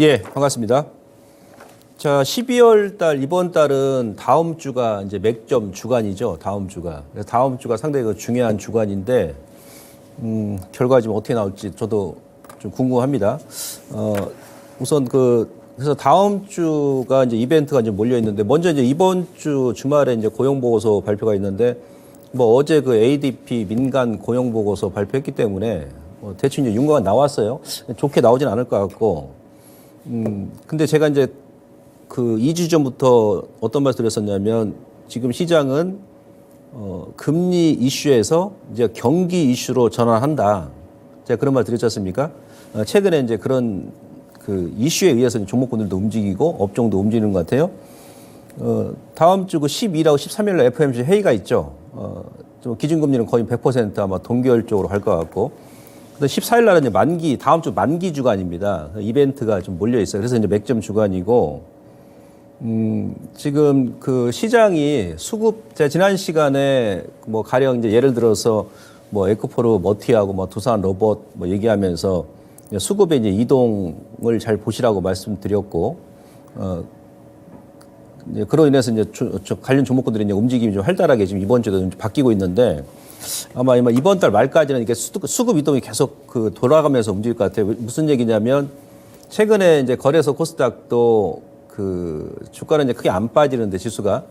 예, 반갑습니다. 자, 12월 달, 이번 달은 다음 주가 이제 맥점 주간이죠. 다음 주가. 그래서 다음 주가 상당히 중요한 주간인데, 결과가 지금 어떻게 나올지 저도 좀 궁금합니다. 우선 그래서 다음 주가 이제 이벤트가 이제 몰려 있는데, 먼저 이제 이번 주 주말에 이제 고용보고서 발표가 있는데, 뭐 어제 그 ADP 민간 고용보고서 발표했기 때문에, 대충 이제 윤곽은 나왔어요. 좋게 나오진 않을 것 같고, 근데 제가 이제 그 2주 전부터 어떤 말씀 드렸었냐면 지금 시장은 금리 이슈에서 이제 경기 이슈로 전환한다. 제가 그런 말 드렸지 않습니까? 최근에 이제 그런 그 이슈에 의해서 종목군들도 움직이고 업종도 움직이는 것 같아요. 다음 주 그 12일하고 13일 날 FOMC 회의가 있죠. 좀 기준금리는 거의 100% 아마 동결적으로 갈 것 같고. 근데 14일 날은 이제 만기, 다음 주 만기 주간입니다. 이벤트가 좀 몰려 있어요. 그래서 이제 맥점 주간이고, 지금 그 시장이 수급, 제가 지난 시간에 뭐 가령 이제 예를 들어서 뭐 에코포르 머티하고 뭐 두산 로봇 뭐 얘기하면서 수급의 이제 이동을 잘 보시라고 말씀드렸고, 이제 그로 인해서 이제 관련 종목군들이 이제 움직임이 좀 활달하게 지금 이번 주도 좀 바뀌고 있는데, 아마 이번 달 말까지는 이게 수급 이동이 계속 그 돌아가면서 움직일 것 같아요. 무슨 얘기냐면 최근에 이제 거래소 코스닥도 그 주가는 이제 크게 안 빠지는데 지수가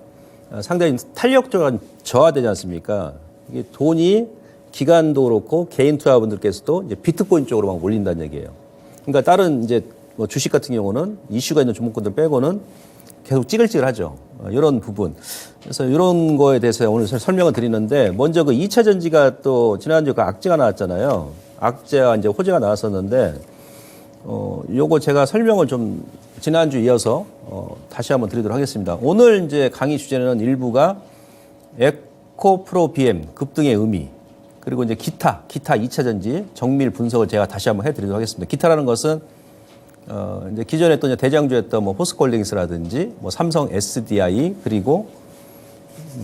상당히 탄력적으로 저하되지 않습니까? 이게 돈이 기관도 그렇고 개인 투자분들께서도 이제 비트코인 쪽으로 막 몰린다는 얘기예요. 그러니까 다른 이제 뭐 주식 같은 경우는 이슈가 있는 종목군들 빼고는 계속 찌글찌글하죠. 이런 부분. 그래서 이런 거에 대해서 오늘 설명을 드리는데, 먼저 그 2차 전지가 또 지난주에 그 악재가 나왔잖아요. 악재와 이제 호재가 나왔었는데, 요거 제가 설명을 좀 지난주 이어서 다시 한번 드리도록 하겠습니다. 오늘 이제 강의 주제는 일부가 에코프로 BM 급등의 의미, 그리고 이제 기타 2차 전지 정밀 분석을 제가 다시 한번 해드리도록 하겠습니다. 기타라는 것은 이제 기존에 또 이제 대장주였던 뭐 포스코홀딩스라든지 뭐 삼성 SDI 그리고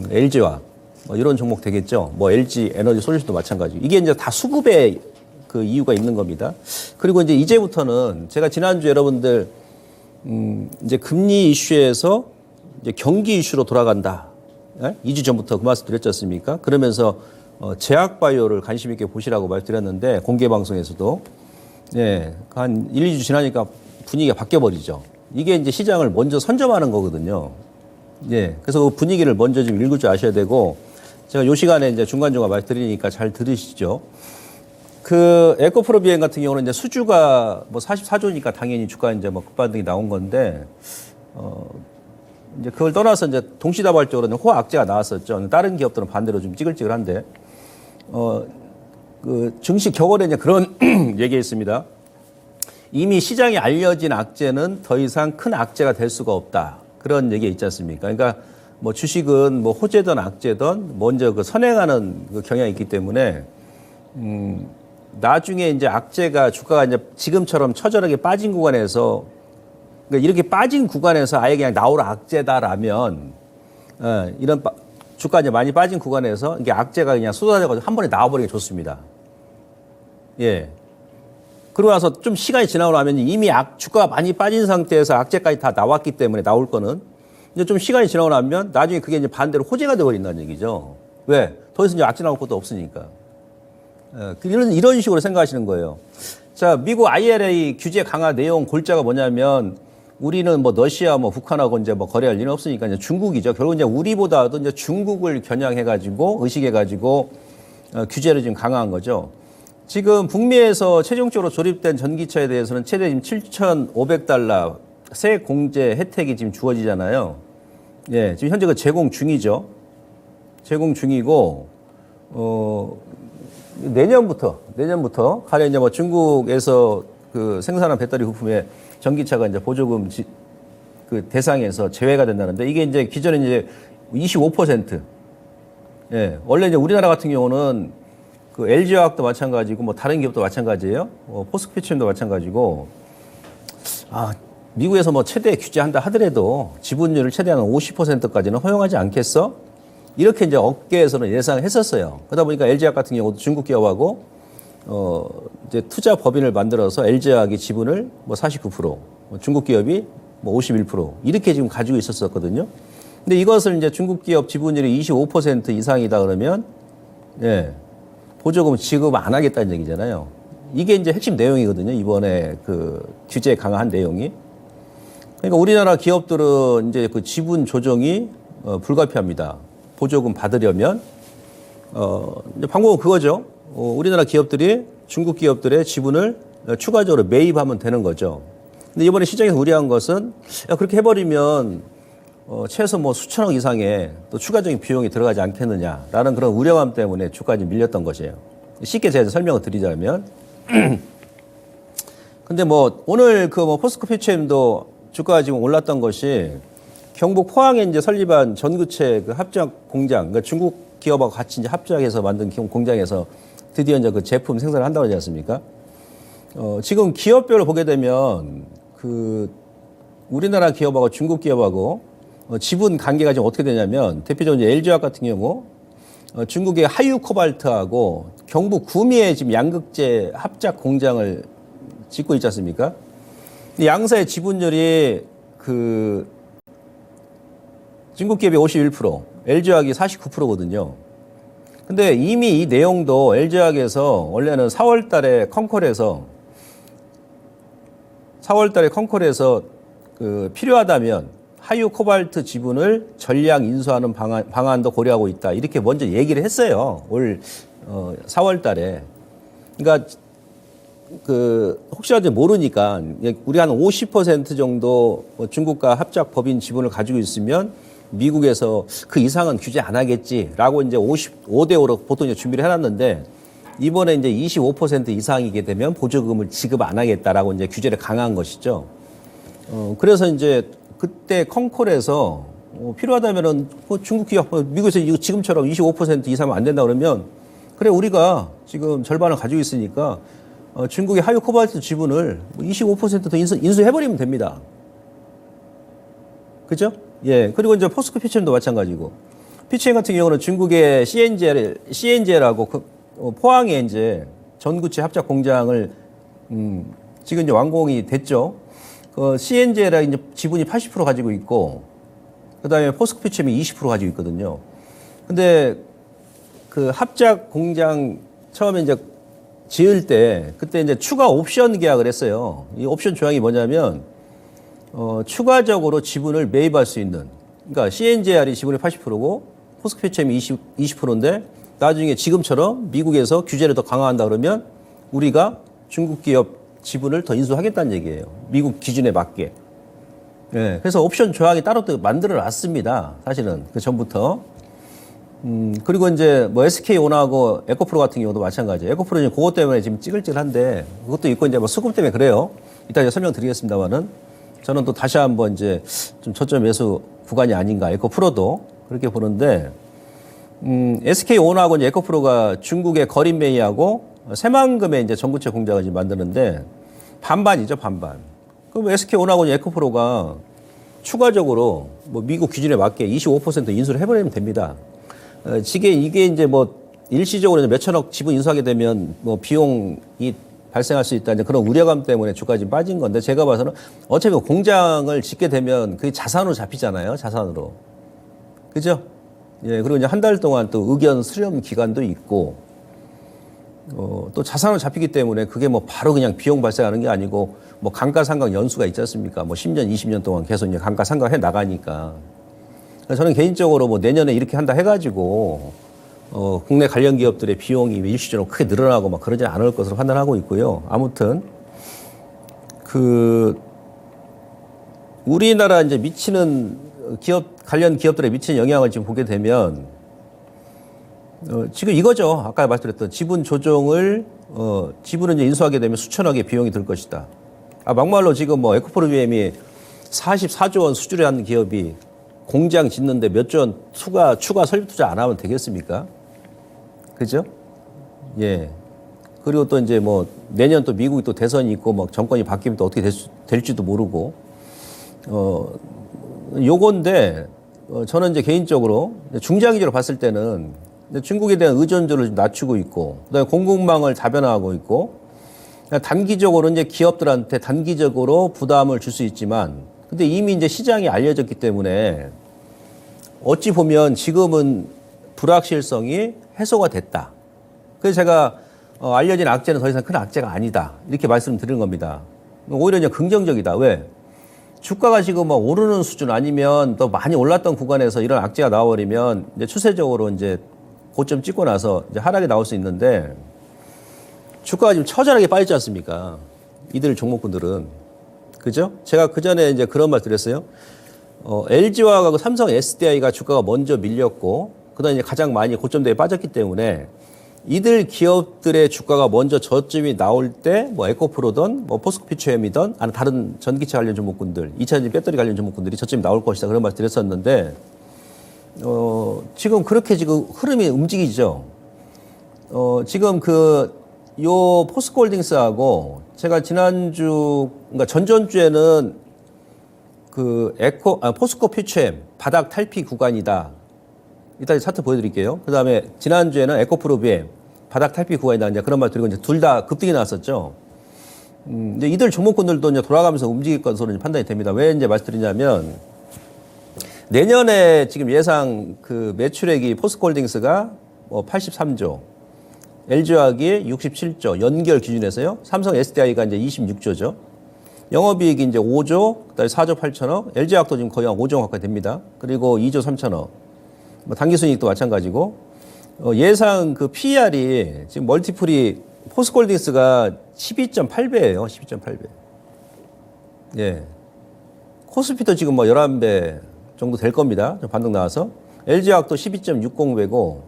LG화학 뭐 이런 종목 되겠죠. 뭐 LG 에너지 솔루션도 마찬가지. 이게 이제 다 수급의 그 이유가 있는 겁니다. 그리고 이제부터는 제가 지난주 여러분들 이제 금리 이슈에서 이제 경기 이슈로 돌아간다. 예? 2주 전부터 그 말씀 드렸지 않습니까? 그러면서 제약바이오를 관심 있게 보시라고 말씀드렸는데 공개 방송에서도 예, 한 1, 2주 지나니까 분위기가 바뀌어버리죠. 이게 이제 시장을 먼저 선점하는 거거든요. 예, 그래서 그 분위기를 먼저 좀 읽을 줄 아셔야 되고, 제가 요 시간에 이제 중간중간 말씀드리니까 잘 들으시죠. 그 에코프로 비행 같은 경우는 이제 수주가 뭐 44조니까 당연히 주가 이제 뭐 급반등이 나온 건데, 이제 그걸 떠나서 이제 동시다발적으로는 호악재가 나왔었죠. 다른 기업들은 반대로 좀 찌글찌글한데, 그 증시 격언에 이제 그런 얘기가 있습니다. 이미 시장에 알려진 악재는 더 이상 큰 악재가 될 수가 없다. 그런 얘기가 있지 않습니까? 그러니까 뭐 주식은 뭐 호재든 악재든 먼저 그 선행하는 그 경향이 있기 때문에 나중에 이제 악재가 주가가 이제 지금처럼 처절하게 빠진 구간에서, 그러니까 이렇게 빠진 구간에서 아예 그냥 나오라 악재다라면 이런 주가 이제 많이 빠진 구간에서 이게 악재가 그냥 쏟아져가지고 한 번에 나와버리기 좋습니다. 예. 그러고 나서 좀 시간이 지나고 나면 이미 주가가 많이 빠진 상태에서 악재까지 다 나왔기 때문에 나올 거는 이제 좀 시간이 지나고 나면 나중에 그게 이제 반대로 호재가 되어버린다는 얘기죠. 왜? 더 이상 이제 악재 나올 것도 없으니까. 이런 식으로 생각하시는 거예요. 자, 미국 IRA 규제 강화 내용 골자가 뭐냐면 우리는 뭐 러시아 뭐 북한하고 이제 뭐 거래할 일은 없으니까 이제 중국이죠. 결국 이제 우리보다도 이제 중국을 겨냥해가지고 의식해가지고 규제를 지금 강화한 거죠. 지금 북미에서 최종적으로 조립된 전기차에 대해서는 최대 지금 $7,500 세 공제 혜택이 지금 주어지잖아요. 예, 지금 현재 그 제공 중이죠. 제공 중이고, 내년부터 가령 이제 뭐 중국에서 그 생산한 배터리 부품에 전기차가 이제 보조금 그 대상에서 제외가 된다는데, 이게 이제 기존에 이제 25%. 예, 원래 이제 우리나라 같은 경우는 그 LG화학도 마찬가지고 뭐 다른 기업도 마찬가지예요. 포스코페트럼도 마찬가지고. 미국에서 뭐 최대 규제한다 하더라도 지분율을 최대한 50%까지는 허용하지 않겠어? 이렇게 이제 업계에서는 예상했었어요. 그러다 보니까 LG화학 같은 경우도 중국 기업하고 이제 투자 법인을 만들어서 LG화학의 지분을 뭐 49%, 중국 기업이 뭐 51% 이렇게 지금 가지고 있었거든요. 근데 이것을 이제 중국 기업 지분율이 25% 이상이다 그러면 예, 보조금 지급 안 하겠다는 얘기잖아요. 이게 이제 핵심 내용이거든요. 이번에 그 규제 강화한 내용이. 그러니까 우리나라 기업들은 이제 그 지분 조정이 불가피합니다. 보조금 받으려면 이제 방법은 그거죠. 우리나라 기업들이 중국 기업들의 지분을 추가적으로 매입하면 되는 거죠. 근데 이번에 시장에서 우려한 것은 그렇게 해버리면 최소 뭐 수천억 이상의 또 추가적인 비용이 들어가지 않겠느냐라는 그런 우려감 때문에 주가가 좀 밀렸던 것이에요. 쉽게 제가 설명을 드리자면, 근데 뭐 오늘 그 뭐 포스코 피처엠도 주가가 지금 올랐던 것이 경북 포항에 이제 설립한 전구체 그 합작 공장, 그러니까 중국 기업하고 같이 이제 합작해서 만든 공장에서 드디어 이제 그 제품 생산을 한다고 하지 않습니까? 지금 기업별로 보게 되면 그 우리나라 기업하고 중국 기업하고 지분 관계가 지금 어떻게 되냐면 대표적으로 이제 LG화학 같은 경우 중국의 하유 코발트하고 경북 구미에 지금 양극재 합작 공장을 짓고 있지 않습니까? 양사의 지분율이 그 중국 기업이 51%, LG화학이 49%거든요. 근데 이미 이 내용도 LG화학에서 원래는 4월 달에 컨콜에서 그 필요하다면 하유 코발트 지분을 전량 인수하는 방안도 고려하고 있다. 이렇게 먼저 얘기를 했어요. 올 4월 달에. 그러니까 그 혹시라도 모르니까 우리 한 50% 정도 중국과 합작 법인 지분을 가지고 있으면 미국에서 그 이상은 규제 안 하겠지라고 이제 55대5로 보통 이제 준비를 해놨는데 이번에 이제 25% 이상이게 되면 보조금을 지급 안 하겠다라고 이제 규제를 강화한 것이죠. 그래서 이제 그때 컨콜에서 필요하다면은 중국 기업 미국에서 지금처럼 25% 이상은 안 된다 그러면 그래 우리가 지금 절반을 가지고 있으니까 중국의 하유 코발트 지분을 25%더 인수해버리면 됩니다. 그죠? 예. 그리고 이제 포스코 피처엠도 마찬가지고. 피처엠 같은 경우는 중국의 CNGL하고 포항에 이제 전구체 합작 공장을, 지금 이제 완공이 됐죠. CNGL에 이제 지분이 80% 가지고 있고, 그 다음에 포스코 피처엠이 20% 가지고 있거든요. 근데 그 합작 공장 처음에 이제 지을 때, 그때 이제 추가 옵션 계약을 했어요. 이 옵션 조항이 뭐냐면, 추가적으로 지분을 매입할 수 있는, 그러니까 CNGR이 지분이 80%고 포스코 피처엠이 20%인데 나중에 지금처럼 미국에서 규제를 더 강화한다 그러면 우리가 중국 기업 지분을 더 인수하겠다는 얘기예요. 미국 기준에 맞게. 예, 그래서 옵션 조항이 따로 또 만들어 놨습니다. 사실은 그 전부터. 그리고 이제 뭐 SK온하고 에코프로 같은 경우도 마찬가지예요. 에코프로는 그것 때문에 지금 찌글찌글한데 그것도 있고 이제 뭐 수급 때문에 그래요. 이따 이제 설명드리겠습니다만은 저는 또 다시 한번 이제 좀 저점 매수 구간이 아닌가 에코프로도 그렇게 보는데 SK온하고 이제 에코프로가 중국의 거린메이하고 새만금에 이제 전구체 공장을 지금 만드는데 반반이죠 반반. 그럼 SK온하고 에코프로가 추가적으로 뭐 미국 기준에 맞게 25% 인수를 해버리면 됩니다. 이게 이제 뭐 일시적으로 몇 천억 지분 인수하게 되면 뭐 비용이 발생할 수 있다는 그런 우려감 때문에 주가가 지금 빠진 건데 제가 봐서는 어차피 공장을 짓게 되면 그게 자산으로 잡히잖아요. 자산으로. 그죠? 예, 그리고 이제 한 달 동안 또 의견 수렴 기간도 있고 또 자산으로 잡히기 때문에 그게 뭐 바로 그냥 비용 발생하는 게 아니고 뭐 감가상각 연수가 있지 않습니까? 뭐 10년, 20년 동안 계속 이제 감가상각 해 나가니까. 저는 개인적으로 뭐 내년에 이렇게 한다 해가지고 국내 관련 기업들의 비용이 일시적으로 크게 늘어나고 막 그러지 않을 것으로 판단하고 있고요. 아무튼 그 우리나라 이제 미치는 관련 기업들에 미치는 영향을 지금 보게 되면 지금 이거죠. 아까 말씀드렸던 지분 조정을 지분을 이제 인수하게 되면 수천억의 비용이 들 것이다. 막말로 지금 뭐 에코프로비엠이 44조 원 수주를 한 기업이 공장 짓는데 몇 조 원 추가 설비 투자 안 하면 되겠습니까? 그죠? 예. 그리고 또 이제 뭐 내년 또 미국이 또 대선이 있고 막 정권이 바뀌면 또 어떻게 될지도 모르고 요건데 저는 이제 개인적으로 중장기적으로 봤을 때는 중국에 대한 의존도를 좀 낮추고 있고 그다음에 공급망을 다변화하고 있고 그러니까 단기적으로 이제 기업들한테 단기적으로 부담을 줄 수 있지만, 근데 이미 이제 시장이 알려졌기 때문에 어찌 보면 지금은 불확실성이 해소가 됐다. 그래서 제가 알려진 악재는 더 이상 큰 악재가 아니다. 이렇게 말씀드리는 겁니다. 오히려 이제 긍정적이다. 왜? 주가가 지금 막 오르는 수준 아니면 더 많이 올랐던 구간에서 이런 악재가 나와버리면 이제 추세적으로 이제 고점 찍고 나서 이제 하락이 나올 수 있는데 주가가 지금 처절하게 빠지지 않습니까? 이들 종목군들은. 그죠? 제가 그 전에 이제 그런 말 드렸어요. LG화학하고 삼성 SDI가 주가가 먼저 밀렸고, 그 다음에 이제 가장 많이 고점대에 빠졌기 때문에 이들 기업들의 주가가 먼저 저점이 나올 때, 뭐 에코프로든, 뭐 포스코피처엠이든, 아니 다른 전기차 관련 종목군들, 2차전지 배터리 관련 종목군들이 저점이 나올 것이다. 그런 말 드렸었는데, 지금 그렇게 지금 흐름이 움직이죠. 지금 요 포스코홀딩스하고 제가 지난주, 그러니까 전전주에는 포스코 퓨처엠 바닥 탈피 구간이다. 이따 차트 보여드릴게요. 그 다음에 지난주에는 에코프로 BM 바닥 탈피 구간이다. 이제 그런 말 드리고 이제 둘 다 급등이 나왔었죠. 이제 이들 종목군들도 이제 돌아가면서 움직일 것으로 판단이 됩니다. 왜 이제 말씀드리냐면 내년에 지금 예상 매출액이 포스코홀딩스가 뭐 83조, LG화학이 67조, 연결 기준에서요. 삼성 SDI가 이제 26조죠. 영업이익이 이제 5조, 그다음에 4조 8천억, LG화학도 지금 거의 한 5조 가까이 됩니다. 그리고 2조 3천억. 뭐 당기순이익도 마찬가지고. 예상 PER이 지금 멀티플이 포스코홀딩스가 12.8배예요. 12.8배. 예. 코스피도 지금 뭐 11배 정도 될 겁니다. 반등 나와서. LG화학도 12.60배고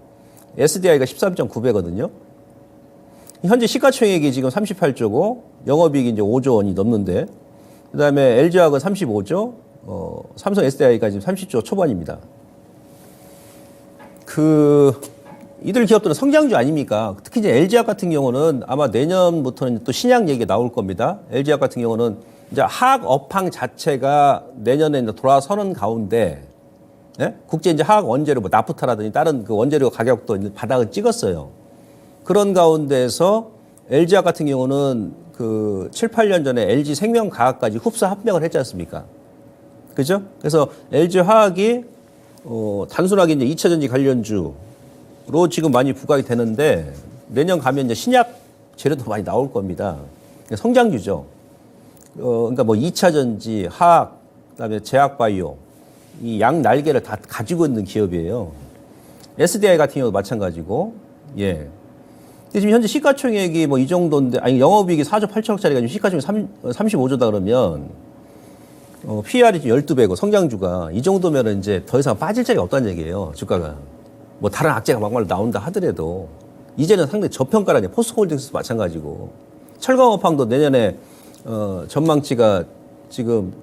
SDI가 13.9배거든요. 현재 시가총액이 지금 38조고 영업이익이 이제 5조 원이 넘는데, 그다음에 LG화학은 35조, 삼성 SDI가 지금 30조 초반입니다. 이들 기업들은 성장주 아닙니까? 특히 이제 LG화학 같은 경우는 아마 내년부터는 또 신약 얘기가 나올 겁니다. LG화학 같은 경우는 이제 화학 업황 자체가 내년에 이제 돌아서는 가운데, 예? 국제 이제 화학 원재료, 뭐 나프타라든지 다른 원재료 가격도 이제 바닥을 찍었어요. 그런 가운데서 LG화학 같은 경우는 7, 8년 전에 LG 생명과학까지 흡사 합병을 했지 않습니까? 그죠? 그래서 LG화학이 단순하게 이제 2차전지 관련주로 지금 많이 부각이 되는데 내년 가면 이제 신약 재료도 많이 나올 겁니다. 성장주죠. 그러니까 뭐 2차전지, 화학, 그다음에 제약바이오 이 양 날개를 다 가지고 있는 기업이에요. SDI 같은 경우도 마찬가지고, 예. 지금 현재 시가총액이 뭐 이 정도인데, 아니, 영업이익이 4조 8천억짜리가 지금 시가총액 35조다 그러면, PER이 지금 12배고 성장주가 이 정도면은 이제 더 이상 빠질 적이 없다는 얘기예요, 주가가. 뭐 다른 악재가 막말 나온다 하더라도, 이제는 상당히 저평가라니, 포스코홀딩스도 마찬가지고, 철강업황도 내년에, 전망치가 지금,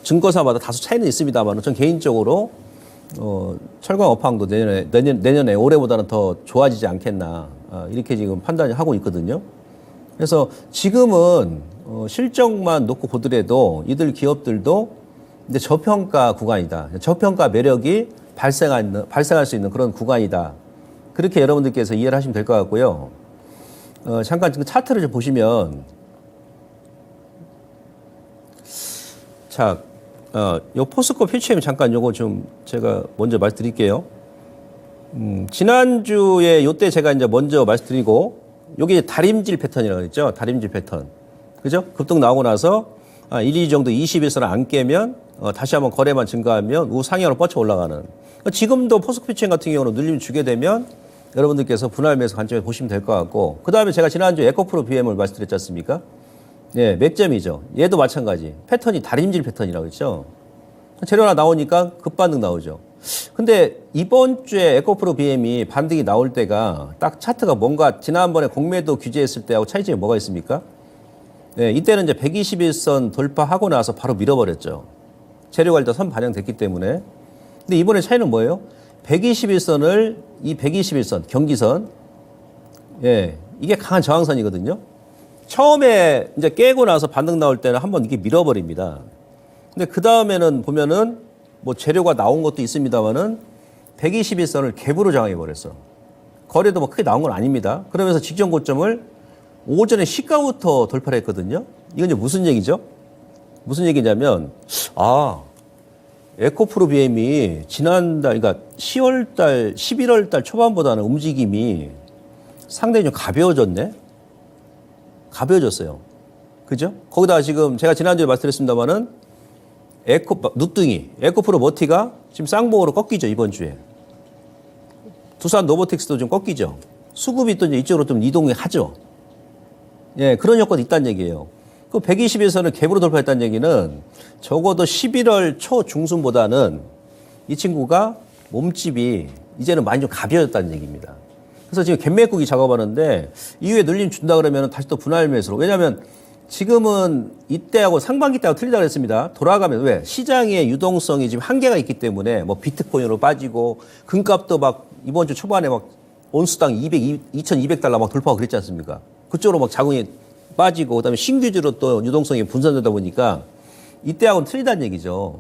증거사마다 다소 차이는 있습니다만, 전 개인적으로, 철강 업황도 내년에 올해보다는 더 좋아지지 않겠나, 이렇게 지금 판단을 하고 있거든요. 그래서 지금은 실적만 놓고 보더라도 이들 기업들도 이제 저평가 구간이다. 저평가 매력이 발생할 수 있는 그런 구간이다. 그렇게 여러분들께서 이해를 하시면 될 것 같고요. 잠깐 지금 차트를 좀 보시면, 자, 요 포스코 퓨처엠 잠깐 요거 좀 제가 먼저 말씀드릴게요. 지난주에 요때 제가 이제 먼저 말씀드리고, 요게 다림질 패턴이라고 했죠. 다림질 패턴. 그죠? 급등 나오고 나서 1, 2 정도 21선을 안 깨면 다시 한번 거래만 증가하면 우상향으로 뻗쳐 올라가는. 지금도 포스코 퓨처엠 같은 경우는 눌림 주게 되면 여러분들께서 분할 매수 관점에서 보시면 될 것 같고, 그 다음에 제가 지난주에 에코프로 BM을 말씀드렸지 않습니까? 예, 맥점이죠. 얘도 마찬가지. 패턴이 다림질 패턴이라고 했죠. 재료 하나 나오니까 급반등 나오죠. 근데 이번 주에 에코프로 BM이 반등이 나올 때가 딱 차트가 뭔가 지난번에 공매도 규제했을 때하고 차이점이 뭐가 있습니까? 예, 이때는 이제 121선 돌파하고 나서 바로 밀어버렸죠. 재료 관리도 선 반영됐기 때문에. 근데 이번에 차이는 뭐예요? 121선을, 이 121선, 경기선, 예, 이게 강한 저항선이거든요. 처음에 이제 깨고 나서 반등 나올 때는 한번 이게 밀어버립니다. 근데 그 다음에는 보면은 뭐 재료가 나온 것도 있습니다만은 121선을 갭으로 저항해버렸어. 거래도 뭐 크게 나온 건 아닙니다. 그러면서 직전 고점을 오전에 시가부터 돌파를 했거든요. 이건 이제 무슨 얘기죠? 무슨 얘기냐면, 에코프로 BM이 지난달, 그러니까 10월달, 11월달 초반보다는 움직임이 상당히 좀 가벼워졌네? 가벼워졌어요. 그죠? 거기다가 지금 제가 지난주에 말씀드렸습니다만은 누뚱이, 에코프로 머티가 지금 쌍봉으로 꺾이죠, 이번 주에. 두산 노보텍스도 좀 꺾이죠. 수급이 또 이제 이쪽으로 좀 이동이 하죠. 예, 그런 효과도 있다는 얘기예요. 그 120에서는 갭으로 돌파했다는 얘기는 적어도 11월 초 중순보다는 이 친구가 몸집이 이제는 많이 좀 가벼워졌다는 얘기입니다. 그래서 지금 갭 메꾸기 작업하는데 이후에 늘림 준다 그러면 다시 또 분할 매수로. 왜냐하면 지금은 이때하고 상반기 때하고 틀리다고 그랬습니다. 돌아가면 왜? 시장의 유동성이 지금 한계가 있기 때문에 뭐 비트코인으로 빠지고 금값도 막 이번 주 초반에 막 온수당 2,200달러 막 돌파하고 그랬지 않습니까? 그쪽으로 막 자금이 빠지고 그다음에 신규주로 또 유동성이 분산되다 보니까 이때하고는 틀리다는 얘기죠.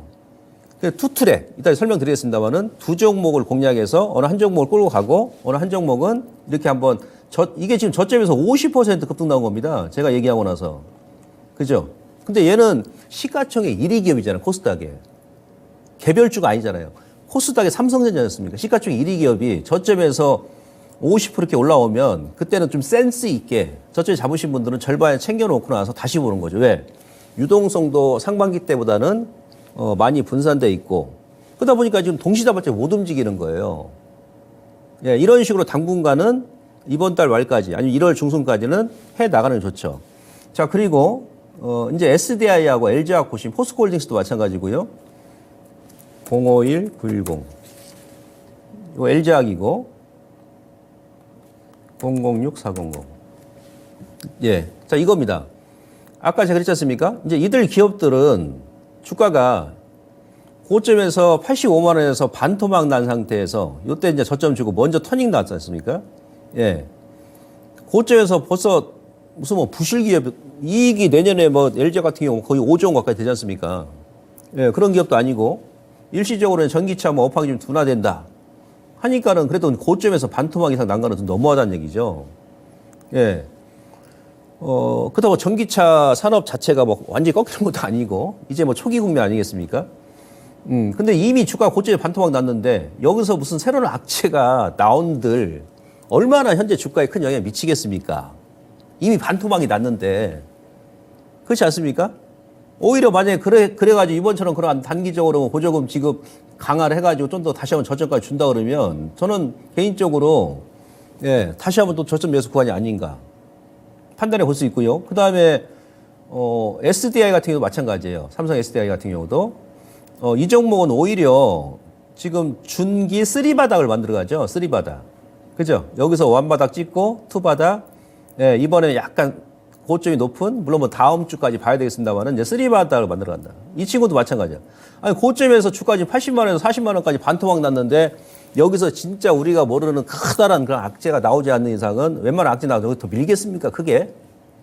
투 트랙 이따 설명드리겠습니다만은 두 종목을 공략해서 어느 한 종목을 끌고 가고 어느 한 종목은 이렇게 한번 이게 지금 저점에서 50% 급등 나온 겁니다. 제가 얘기하고 나서. 그죠? 근데 얘는 시가총액 1위 기업이잖아요. 코스닥에. 개별주가 아니잖아요. 코스닥에 삼성전자였습니까? 시가총액 1위 기업이 저점에서 50% 이렇게 올라오면 그때는 좀 센스 있게 저쪽에 잡으신 분들은 절반에 챙겨놓고 나서 다시 보는 거죠. 왜? 유동성도 상반기 때보다는 많이 분산돼 있고 그러다 보니까 지금 동시다발적 못 움직이는 거예요. 예, 이런 식으로 당분간은 이번 달 말까지 아니면 1월 중순까지는 해 나가는 게 좋죠. 자, 그리고 이제 SDI하고 LG화학 보시면 포스코홀딩스도 마찬가지고요. 051910 이거 LG화학이고 006400 예, 자 이겁니다. 아까 제가 그랬지 않습니까? 이제 이들 기업들은 주가가 고점에서 85만 원에서 반토막 난 상태에서 이때 이제 저점 주고 먼저 터닝 나왔지 않습니까? 예. 고점에서 벌써 무슨 뭐 부실 기업 이익이 내년에 뭐 LG 같은 경우 거의 5조 원 가까이 되지 않습니까? 예, 그런 기업도 아니고 일시적으로는 전기차 뭐 업황이 좀 둔화된다 하니까는 그래도 고점에서 반토막 이상 난 거는 좀 너무하다는 얘기죠. 예. 그렇다고 전기차 산업 자체가 뭐 완전히 꺾이는 것도 아니고 이제 뭐 초기 국면 아니겠습니까? 근데 이미 주가 고점에 반토막 났는데 여기서 무슨 새로운 악재가 나온들 얼마나 현재 주가에 큰 영향을 미치겠습니까? 이미 반토막이 났는데 그렇지 않습니까? 오히려 만약에 그래가지고 이번처럼 그런 단기적으로 보조금 지급 강화를 해가지고 좀 더 다시 한번 저점까지 준다 그러면 저는 개인적으로 예, 다시 한번 또 저점 매수 구간이 아닌가 판단해 볼 수 있고요. 그 다음에 SDI 같은 경우도 마찬가지예요. 삼성 SDI 같은 경우도 이 종목은 오히려 지금 준기 3바닥을 만들어가죠. 3바닥. 그죠? 여기서 1바닥 찍고 2바닥. 예, 이번에 약간 고점이 높은 물론 뭐 다음 주까지 봐야 되겠습니다만은 이제 3바닥을 만들어간다. 이 친구도 마찬가지야. 아니 고점에서 주까지 80만 원에서 40만 원까지 반토막 났는데 여기서 진짜 우리가 모르는 커다란 그런 악재가 나오지 않는 이상은 웬만한 악재 나와도 더 밀겠습니까? 크게?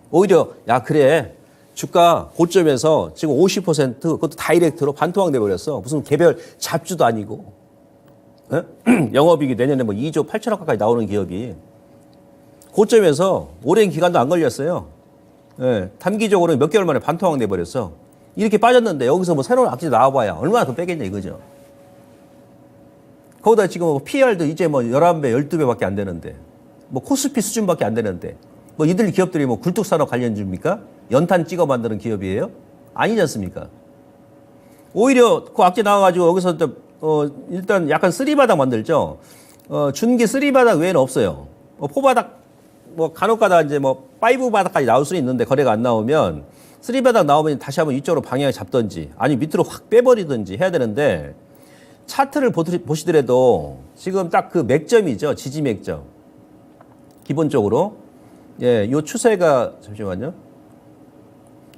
오히려 야 그래 주가 고점에서 지금 50% 그것도 다이렉트로 반토막 내버렸어. 무슨 개별 잡주도 아니고 에? 영업이익이 내년에 뭐 2조 8천억 가까이 나오는 기업이 고점에서 오랜 기간도 안 걸렸어요. 예, 단기적으로 몇 개월 만에 반토막 내버렸어. 이렇게 빠졌는데 여기서 뭐 새로운 악재 나와봐야 얼마나 더 빼겠냐 이거죠. 거기다 지금 뭐 PR도 이제 뭐 11배, 12배밖에 안 되는데 뭐 코스피 수준밖에 안 되는데 뭐 이들 기업들이 뭐 굴뚝산업 관련주입니까? 연탄 찍어 만드는 기업이에요? 아니지 않습니까? 오히려 그 악재 나와가지고 여기서 일단 약간 쓰리바닥 만들죠. 준기 쓰리바닥 외에는 없어요. 포바닥 뭐 간혹가다 이제 뭐 5바닥까지 나올 수 있는데 거래가 안 나오면 3바닥 나오면 다시 한번 이쪽으로 방향을 잡든지 아니 밑으로 확 빼버리든지 해야 되는데 차트를 보시더라도 지금 딱 그 맥점이죠. 지지 맥점. 기본적으로 예, 요 추세가 잠시만요.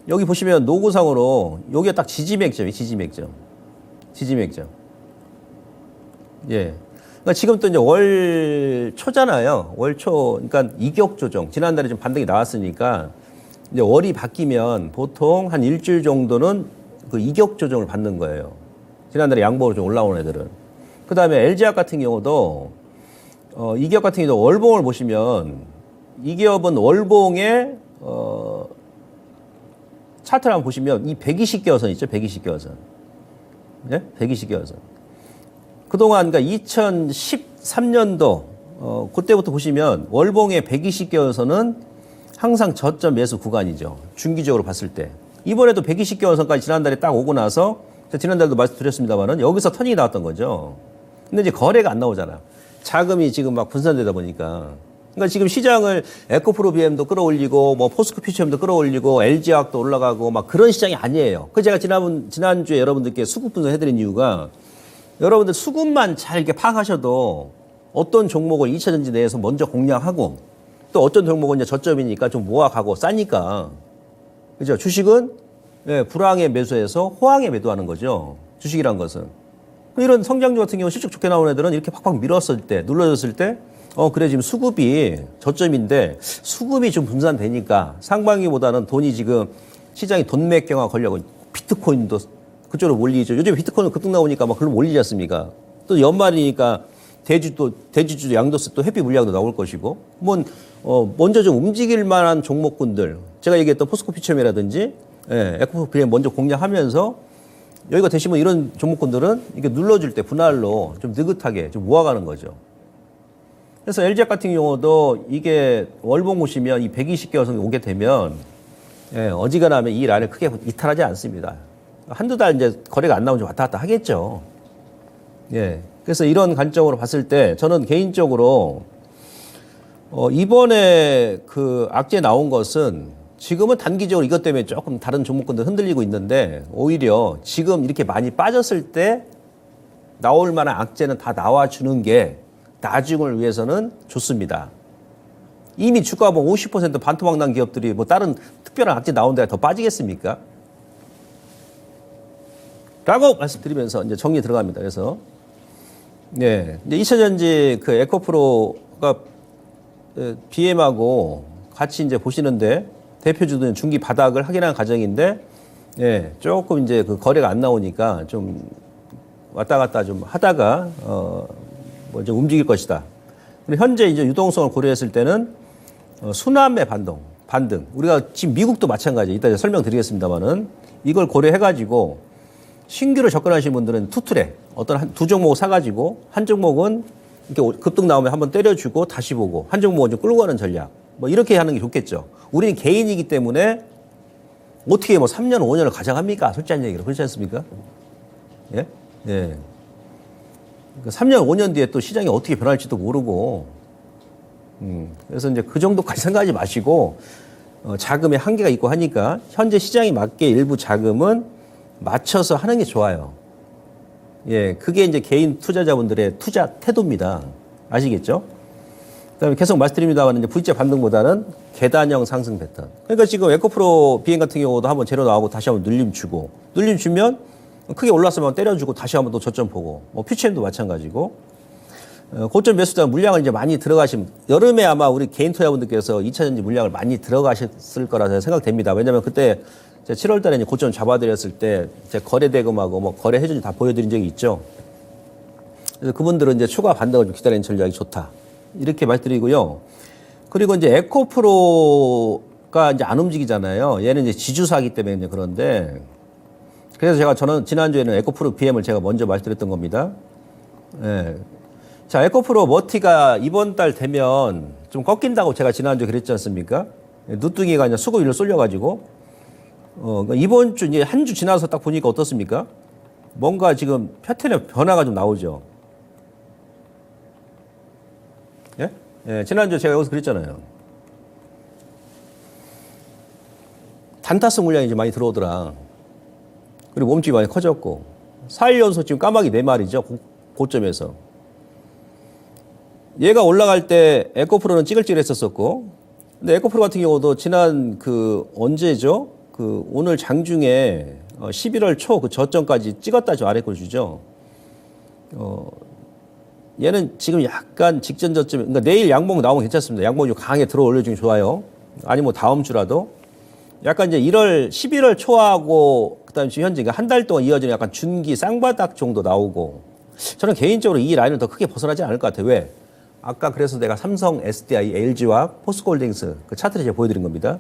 여기 보시면 노고상으로 여기가 딱 지지 맥점이 지지 맥점. 지지 맥점. 예. 그러니까 지금 또 이제 월 초잖아요. 월 초. 그러니까 이격 조정. 지난달에 좀 반등이 나왔으니까 이제 월이 바뀌면 보통 한 일주일 정도는 그 이격 조정을 받는 거예요. 지난달에 양봉으로 좀 올라온 애들은. 그 다음에 LG화학 같은 경우도 이격 같은 경우도 월봉을 보시면 이 기업은 월봉의 차트를 한번 보시면 이 120개월선 있죠? 120개월선. 네? 120개월선. 그동안 그러니까 2013년도 그때부터 보시면 월봉의 120개월선은 항상 저점 매수 구간이죠. 중기적으로 봤을 때. 이번에도 120개월선까지 지난달에 딱 오고 나서 지난달도 말씀드렸습니다만은 여기서 터닝이 나왔던 거죠. 근데 이제 거래가 안 나오잖아. 자금이 지금 막 분산되다 보니까. 그러니까 지금 시장을 에코프로 BM도 끌어올리고 뭐 포스코 퓨처엠도 끌어올리고 LG화학도 올라가고 막 그런 시장이 아니에요. 그 제가 지난주에 여러분들께 수급 분석해드린 이유가 여러분들 수급만 잘 이렇게 파악하셔도 어떤 종목을 2차 전지 내에서 먼저 공략하고 또 어떤 종목은 이제 저점이니까 좀 모아가고 싸니까. 그죠? 주식은 예, 불황에 매수해서 호황에 매도하는 거죠. 주식이란 것은. 이런 성장주 같은 경우 실적 좋게 나오는 애들은 이렇게 팍팍 밀었을 때, 눌러졌을 때, 그래, 지금 수급이 저점인데 수급이 좀 분산되니까 상반기보다는 돈이 지금 시장이 돈 맥경화 걸려고 비트코인도 그쪽으로 몰리죠. 요즘 비트코인 급등 나오니까 막 글로 몰리지 않습니까? 또 연말이니까 대주주 양도세 또 회피 물량도 나올 것이고, 먼저 좀 움직일 만한 종목군들, 제가 얘기했던 포스코 퓨처엠이라든지, 예, 에코프로 먼저 공략하면서 여기가 되시면 이런 종목군들은 이게 눌러줄 때 분할로 좀 느긋하게 좀 모아가는 거죠. 그래서 LG 같은 경우도 이게 월봉 보시면 이 120개월선 오게 되면, 예, 어지간하면 이 라인을 크게 이탈하지 않습니다. 한두 달 이제 거래가 안 나오면 왔다 갔다 하겠죠. 예. 그래서 이런 관점으로 봤을 때 저는 개인적으로 이번에 그 악재 나온 것은 지금은 단기적으로 이것 때문에 조금 다른 종목군들 흔들리고 있는데 오히려 지금 이렇게 많이 빠졌을 때 나올 만한 악재는 다 나와주는 게 나중을 위해서는 좋습니다. 이미 주가 뭐 50% 반토막 난 기업들이 뭐 다른 특별한 악재 나온 데가 더 빠지겠습니까? 라고 말씀드리면서 이제 정리 들어갑니다. 그래서 네, 이제 2차 전지 그 에코프로가 BM하고 같이 이제 보시는데 대표주들은 중기 바닥을 확인하는 과정인데, 예, 조금 이제 그 거래가 안 나오니까 좀 왔다 갔다 좀 하다가 뭐 좀 움직일 것이다. 그리고 현재 이제 유동성을 고려했을 때는 순환매 반등. 우리가 지금 미국도 마찬가지. 이따 설명드리겠습니다만은 이걸 고려해가지고 신규로 접근하시는 분들은 투트랙 어떤 두 종목을 사가지고 한 종목은 이렇게 급등 나오면 한번 때려주고 다시 보고 한 종목은 좀 끌고 가는 전략. 뭐 이렇게 하는 게 좋겠죠. 우리는 개인이기 때문에 어떻게 뭐 3년, 5년을 가져갑니까? 솔직한 얘기로. 그렇지 않습니까? 예? 예. 3년, 5년 뒤에 또 시장이 어떻게 변할지도 모르고, 그래서 이제 그 정도까지 생각하지 마시고, 자금의 한계가 있고 하니까 현재 시장에 맞게 일부 자금은 맞춰서 하는 게 좋아요. 예. 그게 이제 개인 투자자분들의 투자 태도입니다. 아시겠죠? 그다음에 계속 말씀드립니다만 이제 V자 반등보다는 계단형 상승 패턴. 그러니까 지금 에코프로 비행 같은 경우도 한번 재료 나오고 다시 한번 눌림 주면 크게 올랐으면 때려주고 다시 한번 또 저점 보고, 뭐 퓨처엠도 마찬가지고, 고점 매수자 물량을 이제 많이 들어가시면 여름에 아마 우리 개인 투자분들께서 2차 전지 물량을 많이 들어가셨을 거라 생각됩니다. 왜냐하면 그때 제가 7월달에 이제 고점 잡아드렸을 때 제 거래 대금하고 뭐 거래 해준지 다 보여드린 적이 있죠. 그래서 그분들은 이제 추가 반등을 좀 기다리는 전략이 좋다. 이렇게 말씀드리고요. 그리고 이제 에코프로가 이제 안 움직이잖아요. 얘는 이제 지주사기 때문에 이제 그런데, 그래서 저는 지난주에는 에코프로 BM을 제가 먼저 말씀드렸던 겁니다. 예. 자, 에코프로 머티가 이번 달 되면 좀 꺾인다고 제가 지난주에 그랬지 않습니까? 누뚱이가 그냥 수급 일로 쏠려가지고, 그러니까 이번 주, 이제 한 주 지나서 딱 보니까 어떻습니까? 뭔가 지금 패턴의 변화가 좀 나오죠. 예? 예, 지난주에 제가 여기서 그랬잖아요. 단타스 물량이 이제 많이 들어오더라. 그리고 몸집이 많이 커졌고, 4일 연속 지금 까마귀 4마리죠. 고점에서. 얘가 올라갈 때 에코프로는 찌글찌글 했었었고, 근데 에코프로 같은 경우도 지난 언제죠? 오늘 장중에 11월 초 그 저점까지 찍었다 저 아래 걸 주죠. 얘는 지금 약간 직전 저점, 그러니까 내일 양봉 나오면 괜찮습니다. 양봉이 좀 강하게 들어 올려주면 좋아요. 아니 뭐 다음 주라도. 약간 이제 11월 초하고 그다음에 지금 현재 한 달 동안 이어지는 약간 준기 쌍바닥 정도 나오고, 저는 개인적으로 이 라인을 더 크게 벗어나지 않을 것 같아요. 왜? 아까 그래서 내가 삼성, SDI, LG와 포스코홀딩스 그 차트를 제가 보여드린 겁니다.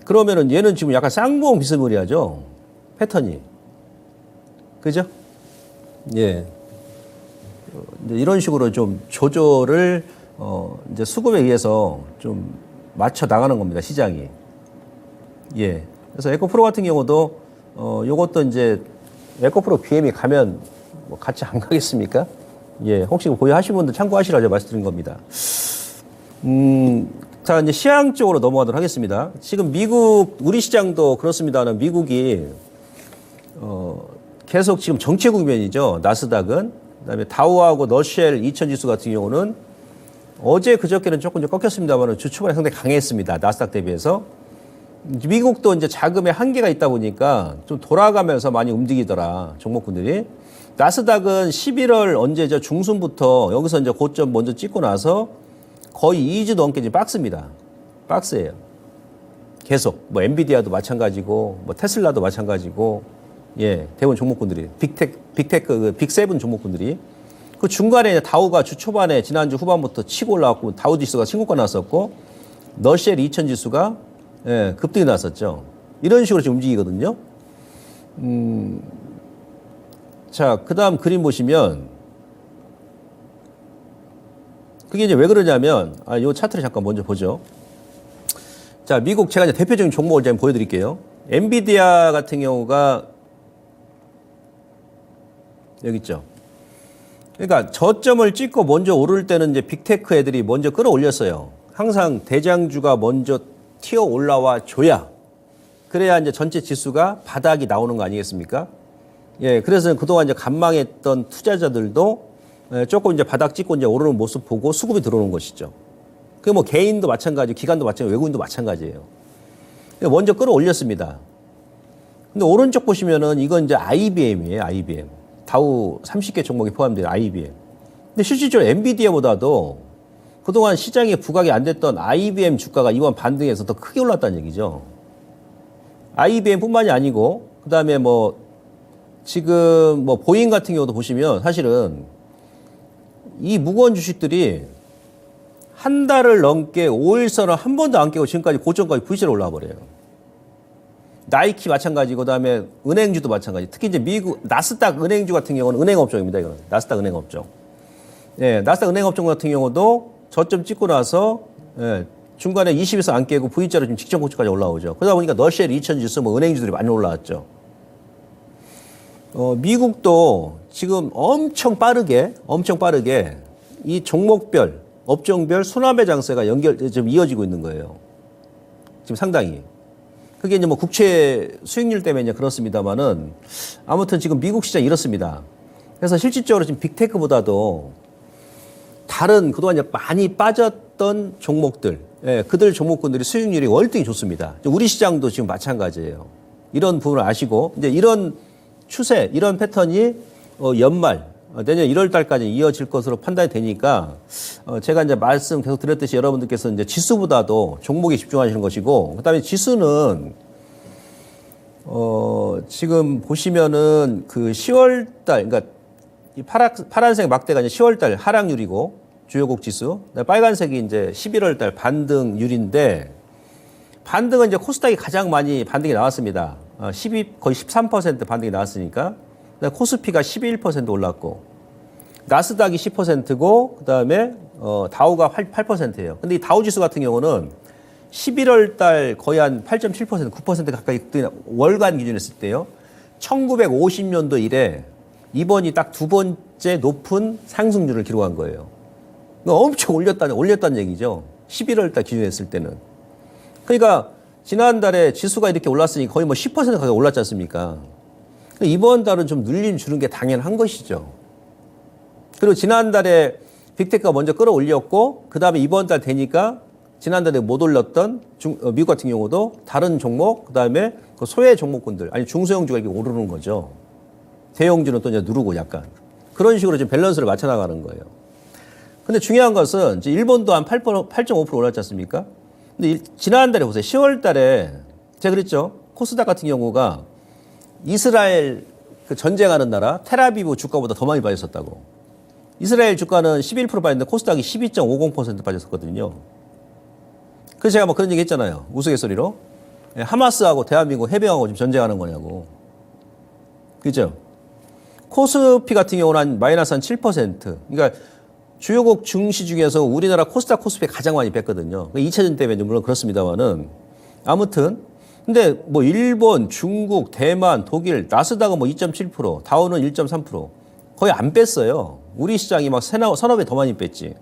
그러면은 얘는 지금 약간 쌍봉 비스무리하죠? 패턴이. 그죠? 예. 이제 이런 식으로 좀 조절을, 이제 수급에 의해서 좀 맞춰 나가는 겁니다, 시장이. 예. 그래서 에코프로 같은 경우도, 요것도 이제 에코프로 BM이 가면 뭐 같이 안 가겠습니까? 예. 혹시 보유하신 분들 참고하시라고 말씀드린 겁니다. 자, 이제 시황 쪽으로 넘어가도록 하겠습니다. 지금 미국, 우리 시장도 그렇습니다만 미국이, 계속 지금 정체 국면이죠. 나스닥은. 그 다음에 다우하고 너쉘 2000 지수 같은 경우는 어제 그저께는 조금 꺾였습니다만 주 초반에 상당히 강했습니다. 나스닥 대비해서. 미국도 이제 자금의 한계가 있다 보니까 좀 돌아가면서 많이 움직이더라. 종목군들이. 나스닥은 11월 언제죠? 중순부터 여기서 이제 고점 먼저 찍고 나서 거의 2주 넘게 이제 박스입니다. 박스예요. 계속. 뭐 엔비디아도 마찬가지고, 뭐 테슬라도 마찬가지고, 예, 대부분 종목군들이 빅테크, 빅세븐 종목군들이 그 중간에 다우가 주 초반에 지난주 후반부터 치고 올라왔고 다우 지수가 신고가 났었고 너쉘 2000 지수가 예, 급등이 났었죠. 이런 식으로 지금 움직이거든요. 자, 그다음 그림 보시면 그게 이제 왜 그러냐면 요 차트를 잠깐 먼저 보죠. 자, 미국 제가 이제 대표적인 종목을 좀 보여드릴게요. 엔비디아 같은 경우가 여기 있죠. 그러니까 저점을 찍고 먼저 오를 때는 이제 빅테크 애들이 먼저 끌어올렸어요. 항상 대장주가 먼저 튀어 올라와 줘야 그래야 이제 전체 지수가 바닥이 나오는 거 아니겠습니까? 예, 그래서 그동안 이제 간망했던 투자자들도 조금 이제 바닥 찍고 이제 오르는 모습 보고 수급이 들어오는 것이죠. 그 뭐 개인도 마찬가지, 기관도 마찬가지, 외국인도 마찬가지예요. 먼저 끌어올렸습니다. 근데 오른쪽 보시면은 이건 이제 IBM이에요, IBM. 다우 30개 종목이 포함된 IBM. 근데 실질적으로 엔비디아보다도 그동안 시장에 부각이 안 됐던 IBM 주가가 이번 반등에서 더 크게 올랐다는 얘기죠. IBM뿐만이 아니고 그다음에 뭐 지금 뭐 보잉 같은 경우도 보시면 사실은 이 무거운 주식들이 한 달을 넘게 5일선을 한 번도 안 깨고 지금까지 고점까지 V자로 올라와 버려요. 나이키 마찬가지고 그다음에 은행주도 마찬가지. 특히 이제 미국 나스닥 은행주 같은 경우는 은행업종입니다. 이거는 나스닥 은행업종. 예, 나스닥 은행업종 같은 경우도 저점 찍고 나서 예, 중간에 20에서 안 깨고 V자로 지금 직전 고점까지 올라오죠. 그러다 보니까 너쉘 2000 지수 뭐 은행주들이 많이 올라왔죠. 미국도 지금 엄청 빠르게 이 종목별, 업종별 순환매 장세가 좀 이어지고 있는 거예요. 지금 상당히. 그게 이제 뭐 국채 수익률 때문에 이제 그렇습니다만은 아무튼 지금 미국 시장이 이렇습니다. 그래서 실질적으로 지금 빅테크보다도 다른 그동안 이제 많이 빠졌던 종목들, 예, 그들 종목군들이 수익률이 월등히 좋습니다. 우리 시장도 지금 마찬가지예요. 이런 부분을 아시고 이제 이런 추세, 이런 패턴이 연말 내년 1월 달까지 이어질 것으로 판단이 되니까 제가 이제 말씀 계속 드렸듯이 여러분들께서 이제 지수보다도 종목에 집중하시는 것이고 그다음에 지수는 지금 보시면은 그 10월 달 그러니까 이 파란색 막대가 이제 10월 달 하락률이고 주요국 지수, 빨간색이 이제 11월 달 반등률인데 반등은 이제 코스닥이 가장 많이 반등이 나왔습니다. 거의 13% 반등이 나왔으니까. 코스피가 11% 올랐고, 나스닥이 10%고, 그 다음에, 다우가 8%예요. 근데 이 다우 지수 같은 경우는 11월 달 거의 한 8.7%, 9% 가까이 월간 기준으로 했을 때요. 1950년도 이래 이번이 딱 두 번째 높은 상승률을 기록한 거예요. 엄청 올렸다는 얘기죠. 11월 달 기준으로 했을 때는. 그러니까 지난달에 지수가 이렇게 올랐으니 거의 뭐 10% 가까이 올랐지 않습니까? 이번 달은 좀 늘림 주는 게 당연한 것이죠. 그리고 지난달에 빅테크가 먼저 끌어올렸고 그 다음에 이번 달 되니까 지난달에 못 올렸던 미국 같은 경우도 다른 종목 그 다음에 그 소외 종목군들 아니 중소형주가 이렇게 오르는 거죠. 대형주는 또 이제 누르고 약간 그런 식으로 지금 밸런스를 맞춰 나가는 거예요. 근데 중요한 것은 이제 일본도 한 8.5% 올랐지 않습니까? 근데 지난달에 보세요. 10월 달에 제가 그랬죠. 코스닥 같은 경우가 이스라엘 그 전쟁하는 나라 텔아비브 주가보다 더 많이 빠졌었다고. 이스라엘 주가는 11% 빠졌는데 코스닥이 12.50% 빠졌었거든요. 그래서 제가 뭐 그런 얘기 했잖아요. 우스갯소리로. 하마스하고 대한민국 해병하고 지금 전쟁하는 거냐고. 그죠? 코스피 같은 경우는 한 마이너스 한 7%. 그러니까 주요국 증시 중에서 우리나라 코스닥 코스피 가장 많이 뺐거든요. 2차전 때문에 물론 그렇습니다만은. 아무튼. 근데 뭐 일본, 중국, 대만, 독일, 나스닥은 뭐 2.7%, 다우는 1.3%. 거의 안 뺐어요. 우리 시장이 막 서너 배 더 많이 뺐지.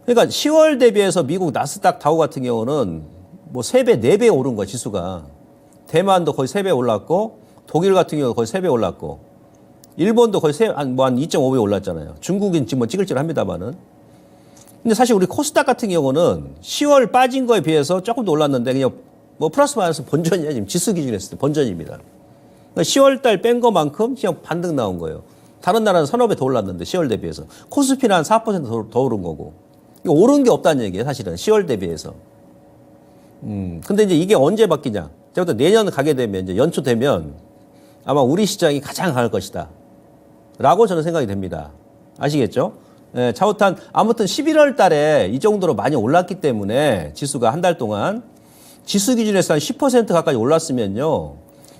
그러니까 10월 대비해서 미국 나스닥 다우 같은 경우는 뭐 3배, 4배 오른 거야, 지수가. 대만도 거의 3배 올랐고, 독일 같은 경우 거의 3배 올랐고, 일본도 거의 한 2.5배 올랐잖아요. 중국은 지금 뭐 찌글찌글 합니다만은. 근데 사실 우리 코스닥 같은 경우는 10월 빠진 거에 비해서 조금 더 올랐는데 그냥 뭐 플러스 마이너스 본전이야. 지금 지수 기준으로 했을 때 본전입니다. 그러니까 10월 달 뺀 거만큼 그냥 반등 나온 거예요. 다른 나라는 서너 배 더 올랐는데 10월 대비해서. 코스피는 한 4% 더 오른 거고. 오른 게 없다는 얘기예요. 사실은 10월 대비해서. 근데 이제 이게 언제 바뀌냐. 제가 볼 때 내년 가게 되면 이제 연초 되면 아마 우리 시장이 가장 강할 것이다. 라고 저는 생각이 됩니다. 아시겠죠? 예, 차후탄 아무튼 11월 달에 이 정도로 많이 올랐기 때문에 지수가 한 달 동안 지수 기준에서 한 10% 가까이 올랐으면요.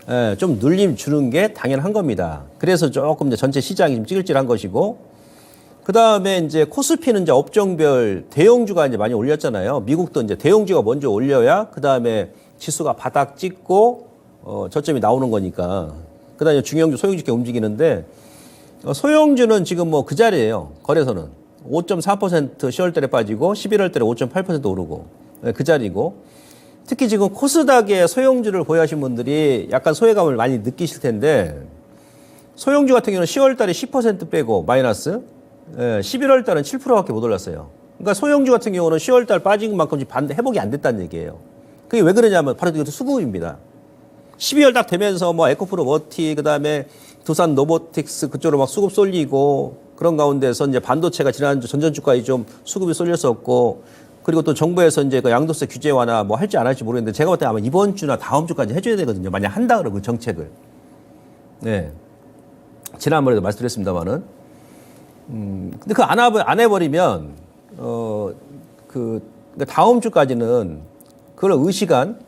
예, 좀 눌림 주는 게 당연한 겁니다. 그래서 조금 이제 전체 시장이 좀 찌글찌글한 것이고, 그 다음에 이제 코스피는 이제 업종별 대형주가 이제 많이 올렸잖아요. 미국도 이제 대형주가 먼저 올려야 그 다음에 지수가 바닥 찍고 저점이 나오는 거니까. 그 다음에 중형주, 소형주 이렇게 움직이는데, 소형주는 지금 뭐 그 자리예요. 거래소는 5.4% 10월 달에 빠지고 11월 달에 5.8% 오르고 그 자리고, 특히 지금 코스닥의 소형주를 보유하신 분들이 약간 소외감을 많이 느끼실 텐데, 소형주 같은 경우는 10월 달에 10% 빼고 마이너스, 11월 달은 7%밖에 못 올랐어요. 그러니까 소형주 같은 경우는 10월 달 빠진 만큼 회복이 안 됐다는 얘기예요. 그게 왜 그러냐면 바로 이것도 수급입니다. 12월 딱 되면서 뭐 에코프로 머티, 그 다음에 두산 노보틱스 그쪽으로 막 수급 쏠리고, 그런 가운데서 이제 반도체가 지난주 전전주가에 좀 수급이 쏠렸었고, 그리고 또 정부에서 이제 그 양도세 규제 완화 뭐 할지 안 할지 모르겠는데, 제가 볼 때 아마 이번 주나 다음 주까지 해줘야 되거든요. 만약 한다 그러면 그 정책을. 네. 지난번에도 말씀드렸습니다만은. 근데 그 안 해버리면, 그러니까 다음 주까지는 그걸 의식한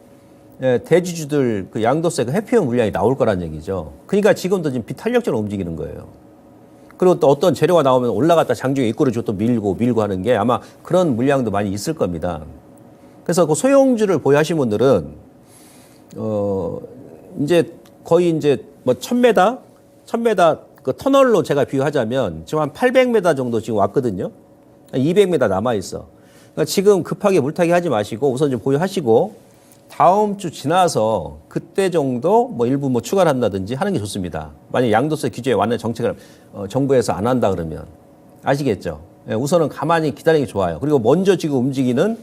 대주주들 그 양도세 그 회피형 물량이 나올 거란 얘기죠. 그러니까 지금도 지금 비탄력적으로 움직이는 거예요. 그리고 또 어떤 재료가 나오면 올라갔다 장중에 입구를 또 밀고 하는 게 아마 그런 물량도 많이 있을 겁니다. 그래서 그 소형주를 보유하신 분들은, 이제 거의 이제 뭐 1000m 그 터널로 제가 비유하자면 지금 한 800m 정도 지금 왔거든요. 200m 남아있어. 그러니까 지금 급하게 물타기 하지 마시고 우선 좀 보유하시고, 다음 주 지나서 그때 정도 뭐 일부 뭐 추가를 한다든지 하는 게 좋습니다. 만약 양도세 규제 완화 정책을 정부에서 안 한다 그러면. 아시겠죠? 예, 우선은 가만히 기다리는 게 좋아요. 그리고 먼저 지금 움직이는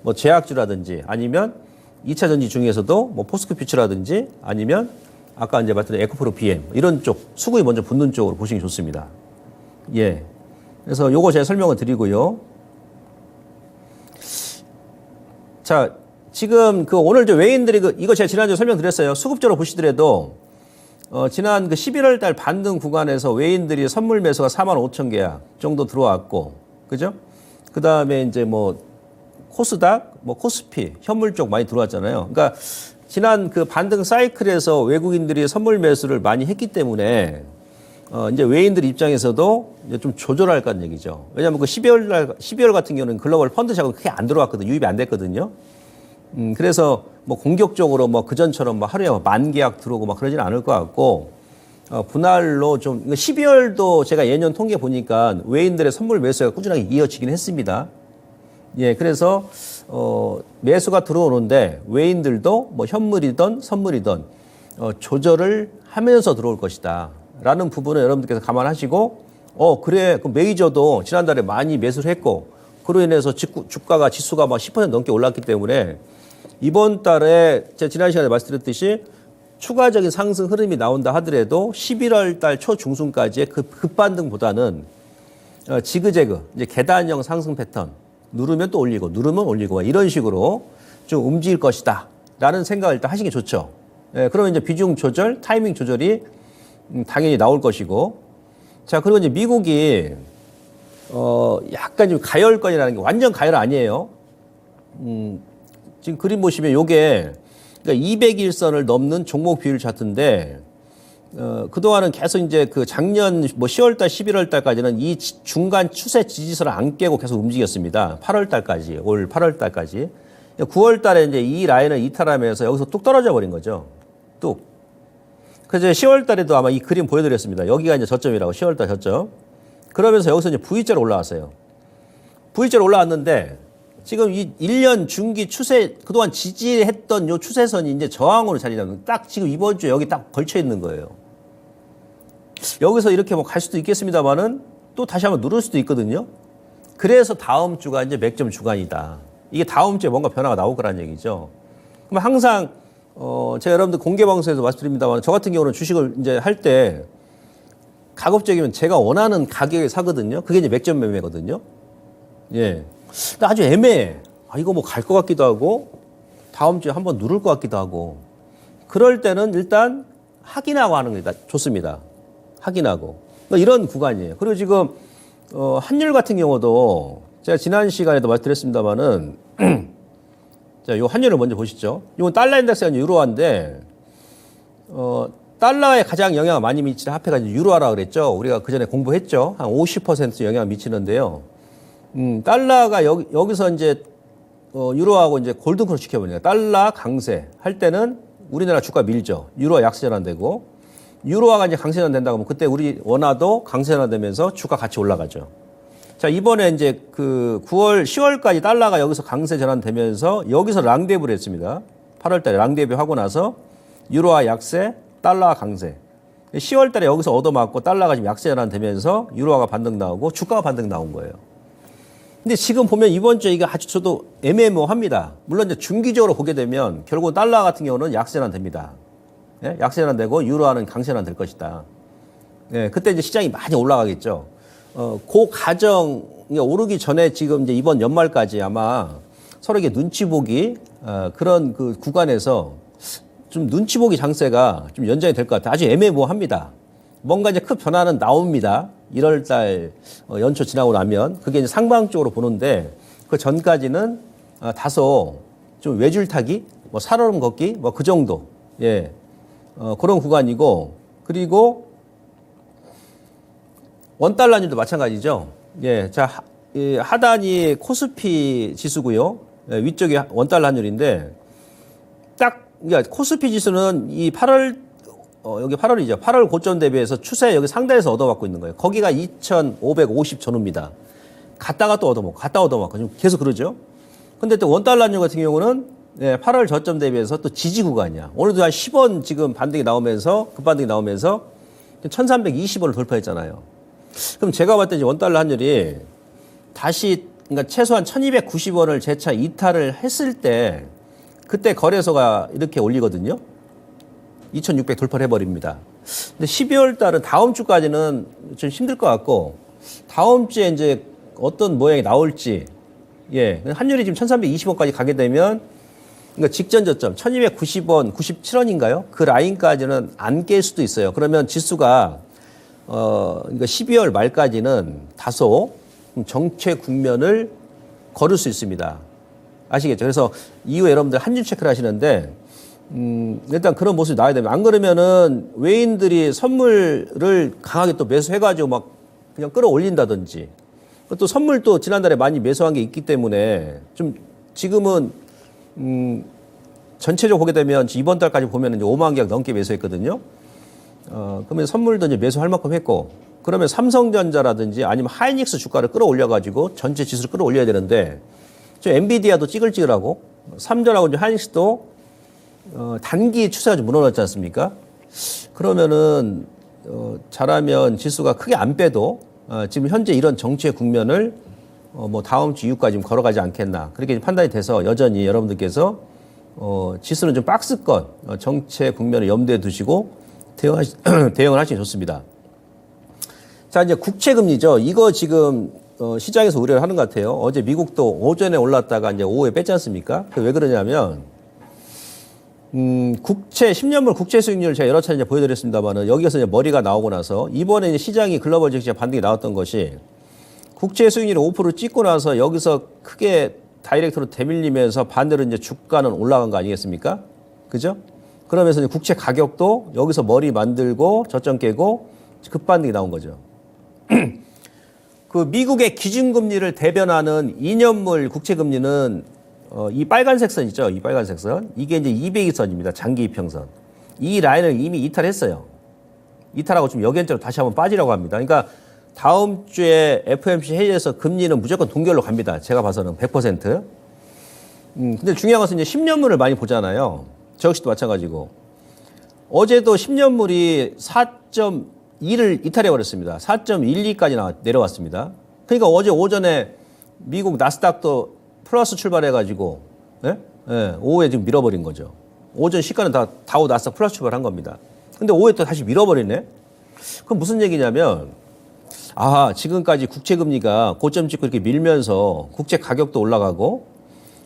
뭐 제약주라든지 아니면 2차 전지 중에서도 뭐 포스코 퓨처라든지 아니면 아까 이제 말씀드린 에코프로 BM 이런 쪽 수급이 먼저 붙는 쪽으로 보시는 게 좋습니다. 예. 그래서 요거 제가 설명을 드리고요. 자, 지금 그 오늘 저 외인들이 이거 제가 지난주에 설명드렸어요. 수급적으로 보시더라도 지난 그 11월 달 반등 구간에서 외인들이 선물 매수가 45,000계약 정도 들어왔고, 그죠? 그 다음에 이제 뭐 코스닥, 뭐 코스피, 현물 쪽 많이 들어왔잖아요. 그러니까 지난 그 반등 사이클에서 외국인들이 선물 매수를 많이 했기 때문에 이제 외인들 입장에서도 이제 좀 조절할까는 얘기죠. 왜냐하면 그 12월 같은 경우는 글로벌 펀드 자금 크게 안 들어왔거든요. 유입이 안 됐거든요. 그래서 뭐 공격적으로 뭐 그전처럼 뭐 하루에 만 계약 들어오고 막 그러지는 않을 것 같고, 분할로 좀, 12월도 제가 예년 통계 보니까 외인들의 선물 매수가 꾸준하게 이어지긴 했습니다. 예, 그래서, 매수가 들어오는데 외인들도 뭐 현물이든 선물이든, 조절을 하면서 들어올 것이다. 라는 부분을 여러분들께서 감안하시고, 그래. 그럼 메이저도 지난달에 많이 매수를 했고, 그로 인해서 주가가 지수가 막 10% 넘게 올랐기 때문에 이번 달에 제가 지난 시간에 말씀드렸듯이 추가적인 상승 흐름이 나온다 하더라도 11월 달 초중순까지의 그 급반등보다는 지그재그 이제 계단형 상승 패턴 누르면 또 올리고 누르면 올리고 이런 식으로 좀 움직일 것이다 라는 생각을 일단 하시는 게 좋죠. 예, 그러면 이제 비중 조절, 타이밍 조절이 당연히 나올 것이고, 자, 그리고 이제 미국이 약간 좀 가열권이라는 게 완전 가열 아니에요. 지금 그림 보시면 요게 그러니까 200일선을 넘는 종목 비율 차트인데 그동안은 계속 이제 그 작년 뭐 10월달, 11월달까지는 이 중간 추세 지지선을 안 깨고 계속 움직였습니다. 8월달까지, 올 8월달까지. 9월달에 이제 이 라인을 이탈하면서 여기서 뚝 떨어져 버린 거죠. 뚝. 그래서 10월달에도 아마 이 그림 보여드렸습니다. 여기가 이제 저점이라고 10월달 저점. 그러면서 여기서 이제 V자로 올라왔어요. V자로 올라왔는데 지금 이 1년 중기 추세 그동안 지지했던 요 추세선이 이제 저항으로 자리 잡는 딱 지금 이번 주에 여기 딱 걸쳐 있는 거예요. 여기서 이렇게 뭐 갈 수도 있겠습니다만은 또 다시 한번 누를 수도 있거든요. 그래서 다음 주가 이제 맥점 주간이다. 이게 다음 주에 뭔가 변화가 나올 거란 얘기죠. 그럼 항상 제가 여러분들 공개 방송에서 말씀드립니다만 저 같은 경우는 주식을 이제 할 때 가급적이면 제가 원하는 가격에 사거든요. 그게 이제 맥점 매매거든요. 예. 근데 아주 애매해. 이거 뭐 갈 것 같기도 하고 다음 주에 한번 누를 것 같기도 하고 그럴 때는 일단 확인하고 하는 게 좋습니다. 확인하고 이런 구간이에요. 그리고 지금 환율 같은 경우도 제가 지난 시간에도 말씀드렸습니다만은 자, 요 환율을 먼저 보시죠. 이건 달러 인덱스가 유로화인데 달러에 가장 영향을 많이 미치는 화폐가 유로화라 그랬죠. 우리가 그 전에 공부했죠. 한 50% 영향을 미치는데요. 달러가 여기서 이제 유로하고 이제 골든크로스 시켜보니까 달러 강세 할 때는 우리나라 주가 밀죠. 유로화 약세 전환되고 유로화가 이제 강세 전환된다고 하면 그때 우리 원화도 강세 전환되면서 주가 같이 올라가죠. 자, 이번에 이제 그 9월, 10월까지 달러가 여기서 강세 전환되면서 여기서 랑데브를 했습니다. 8월 달에 랑데브 하고 나서 유로화 약세, 달러가 강세. 10월 달에 여기서 얻어맞고 달러가 지금 약세 전환되면서 유로화가 반등 나오고 주가가 반등 나온 거예요. 근데 지금 보면 이번 주에 이게 아주 저도 애매모호합니다. 물론 이제 중기적으로 보게 되면 결국 달러 같은 경우는 약세 전환됩니다. 예? 약세 전환되고 유로화는 강세 전환될 것이다. 예, 그때 이제 시장이 많이 올라가겠죠. 그 과정이 오르기 전에 지금 이제 이번 연말까지 아마 서로 이게 눈치 보기 그런 그 구간에서 좀 눈치 보기 장세가 좀 연장이 될 것 같아요. 아주 애매모호합니다. 뭔가 이제 큰 변화는 나옵니다. 1월 달 연초 지나고 나면 그게 이제 상방적으로 보는데 그 전까지는 다소 좀 외줄타기, 뭐 살얼음 걷기, 뭐 그 정도. 예. 그런 구간이고 그리고 원달러율도 마찬가지죠. 예. 자, 하단이 코스피 지수고요. 예, 위쪽이 원달러 환율인데 딱 그러니까 코스피 지수는 이 8월 여기 8월이죠. 8월 고점 대비해서 추세 여기 상단에서 얻어맞고 있는 거예요. 거기가 2,550 전후입니다. 갔다가 또 얻어먹고, 갔다 얻어먹고. 지금 계속 그러죠. 근데 또 원달러 환율 같은 경우는 8월 저점 대비해서 또 지지 구간이야. 오늘도 한 10원 지금 반등이 나오면서, 급반등이 나오면서 1,320원을 돌파했잖아요. 그럼 제가 봤을 때 원달러 환율이 다시, 그러니까 최소한 1,290원을 재차 이탈을 했을 때 그때 거래소가 이렇게 올리거든요. 2,600 돌파를 해버립니다. 근데 12월 달은 다음 주까지는 좀 힘들 것 같고, 다음 주에 이제 어떤 모양이 나올지, 예. 환율이 지금 1,320원까지 가게 되면, 그러니까 직전 저점, 1,290원, 97원인가요? 그 라인까지는 안 깰 수도 있어요. 그러면 지수가, 그러니까 12월 말까지는 다소 정체 국면을 걸을 수 있습니다. 아시겠죠? 그래서 이후에 여러분들 환율 체크를 하시는데, 일단 그런 모습이 나와야 됩니다. 안 그러면은 외인들이 선물을 강하게 또 매수해가지고 막 그냥 끌어올린다든지 또 선물도 지난달에 많이 매수한 게 있기 때문에 좀 지금은 전체적으로 보게 되면 이번 달까지 보면 이제 5만 계약 넘게 매수했거든요. 그러면 선물도 이제 매수할 만큼 했고 그러면 삼성전자라든지 아니면 하이닉스 주가를 끌어올려가지고 전체 지수를 끌어올려야 되는데 좀 엔비디아도 찌글찌글하고 삼전하고 이제 하이닉스도 단기 추세가 좀 무너졌지 않습니까? 그러면은 잘하면 지수가 크게 안 빼도 지금 현재 이런 정치의 국면을 뭐 다음 주 이후까지 좀 걸어가지 않겠나 그렇게 판단이 돼서 여전히 여러분들께서 지수는 좀 박스권 정치의 국면을 염두에 두시고 대응을 하시면 좋습니다. 자 이제 국채금리죠. 이거 지금 시장에서 우려를 하는 것 같아요. 어제 미국도 오전에 올랐다가 이제 오후에 뺐지 않습니까? 왜 그러냐면 국채, 10년물 국채 수익률을 제가 여러 차례 이제 보여드렸습니다만은 여기에서 이제 머리가 나오고 나서 이번에 이제 시장이 글로벌 증시가 반등이 나왔던 것이 국채 수익률이 5% 찍고 나서 여기서 크게 다이렉트로 대밀리면서 반대로 이제 주가는 올라간 거 아니겠습니까? 그죠? 그러면서 이제 국채 가격도 여기서 머리 만들고 저점 깨고 급반등이 나온 거죠. 그 미국의 기준금리를 대변하는 2년물 국채금리는 이 빨간색 선 있죠? 이 빨간색 선. 이게 이제 200일선입니다. 장기 이평선. 이 라인을 이미 이탈했어요. 이탈하고 좀 역연적으로 다시 한번 빠지라고 합니다. 그러니까 다음 주에 FOMC 회의에서 금리는 무조건 동결로 갑니다. 제가 봐서는 100%. 근데 중요한 것은 이제 10년물을 많이 보잖아요. 저 역시도 마찬가지고. 어제도 10년물이 4.2를 이탈해 버렸습니다. 4.12까지 내려왔습니다. 그러니까 어제 오전에 미국 나스닥도 플러스 출발해가지고, 예? 예, 오후에 지금 밀어버린 거죠. 오전 시가는 다 다우 나스닥 플러스 출발한 겁니다. 근데 오후에 또 다시 밀어버리네? 그럼 무슨 얘기냐면, 지금까지 국채금리가 고점 찍고 이렇게 밀면서 국채 가격도 올라가고,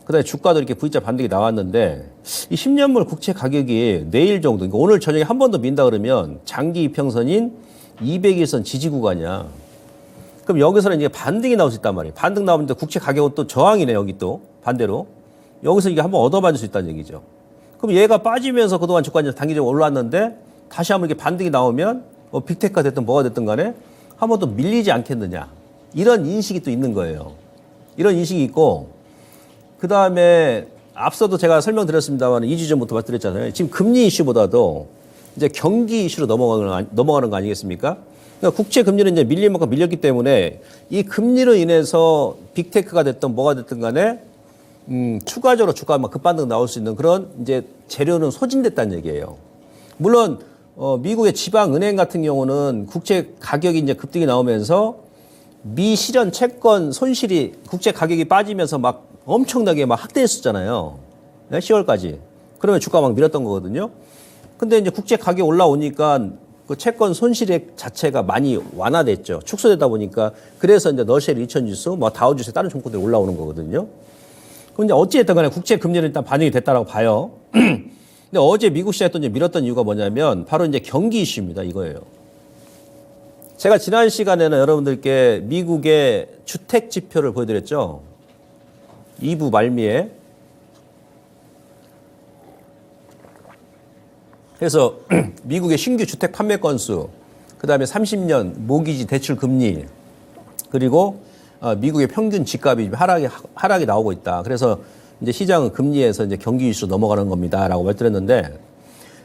그 다음에 주가도 이렇게 V자 반등이 나왔는데, 이 10년물 국채 가격이 내일 정도, 그러니까 오늘 저녁에 한 번 더 민다 그러면 장기 이평선인 200일선 지지 구간이야. 그럼 여기서는 이제 반등이 나올 수 있단 말이에요. 반등 나오는데 국채 가격은 또 저항이네, 여기 또. 반대로. 여기서 이게 한번 얻어맞을 수 있다는 얘기죠. 그럼 얘가 빠지면서 그동안 주가는 단기적으로 올라왔는데 다시 한번 이렇게 반등이 나오면 뭐 빅테크가 됐든 뭐가 됐든 간에 한 번 더 밀리지 않겠느냐. 이런 인식이 또 있는 거예요. 이런 인식이 있고, 그 다음에 앞서도 제가 설명드렸습니다만 2주 전부터 말씀드렸잖아요. 지금 금리 이슈보다도 이제 경기 이슈로 넘어가는 거 아니겠습니까? 그러니까 국채 금리는 이제 밀릴 만큼 밀렸기 때문에 이 금리로 인해서 빅테크가 됐든 뭐가 됐든 간에 추가적으로 주가가 막 급반등 나올 수 있는 그런 이제 재료는 소진됐다는 얘기예요. 물론 미국의 지방은행 같은 경우는 국채 가격이 이제 급등이 나오면서 미실현 채권 손실이 국채 가격이 빠지면서 막 엄청나게 막 확대했었잖아요. 네? 10월까지. 그러면 주가 막 밀었던 거거든요. 근데 이제 국채 가격이 올라오니까 그 채권 손실액 자체가 많이 완화됐죠. 축소되다 보니까 그래서 이제 너셀 2000지수, 뭐 다우지수 다른 종목들이 올라오는 거거든요. 그럼 이제 어찌됐든 간에 국채 금리는 일단 반영이 됐다라고 봐요. 근데 어제 미국 시장에 또 이제 밀었던 이유가 뭐냐면 바로 이제 경기 이슈입니다. 이거예요. 제가 지난 시간에는 여러분들께 미국의 주택 지표를 보여드렸죠. 2부 말미에. 그래서 미국의 신규 주택 판매 건수, 그 다음에 30년 모기지 대출 금리, 그리고 미국의 평균 집값이 하락이 나오고 있다. 그래서 이제 시장은 금리에서 이제 경기 이슈로 넘어가는 겁니다라고 말씀드렸는데,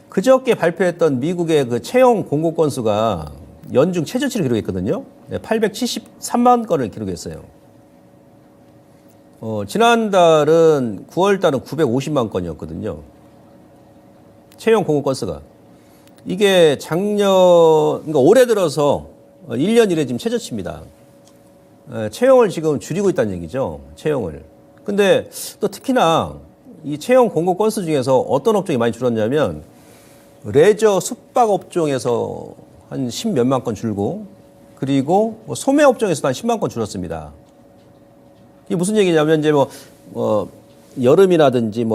그저께 발표했던 미국의 그 채용 공고 건수가 연중 최저치를 기록했거든요. 873만 건을 기록했어요. 지난달은 9월달은 950만 건이었거든요. 채용 공고 건수가. 이게 그러니까 올해 들어서 1년 이래 지금 최저치입니다. 채용을 지금 줄이고 있다는 얘기죠. 채용을. 근데 또 특히나 이 채용 공고 건수 중에서 어떤 업종이 많이 줄었냐면 레저 숙박 업종에서 한 10몇만 건 줄고, 그리고 뭐 소매 업종에서도 한 10만 건 줄었습니다. 이게 무슨 얘기냐면 이제 여름이라든지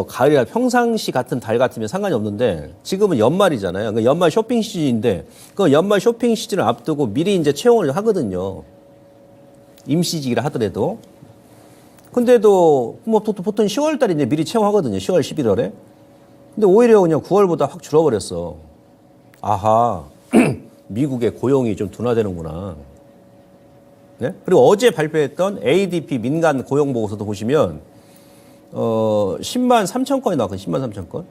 가을이나 평상시 같은 달 같으면 상관이 없는데 지금은 연말이잖아요. 그러니까 연말 쇼핑 시즌인데 그 연말 쇼핑 시즌을 앞두고 미리 이제 채용을 하거든요. 임시직이라 하더라도. 근데도 보통 10월 달에 이제 미리 채용하거든요. 10월, 11월에. 근데 오히려 그냥 9월보다 확 줄어버렸어. 아하, 미국의 고용이 좀 둔화되는구나. 네? 그리고 어제 발표했던 ADP 민간 고용 보고서도 보시면 10만 3천 건이 나왔거든요. 10만 3천 건.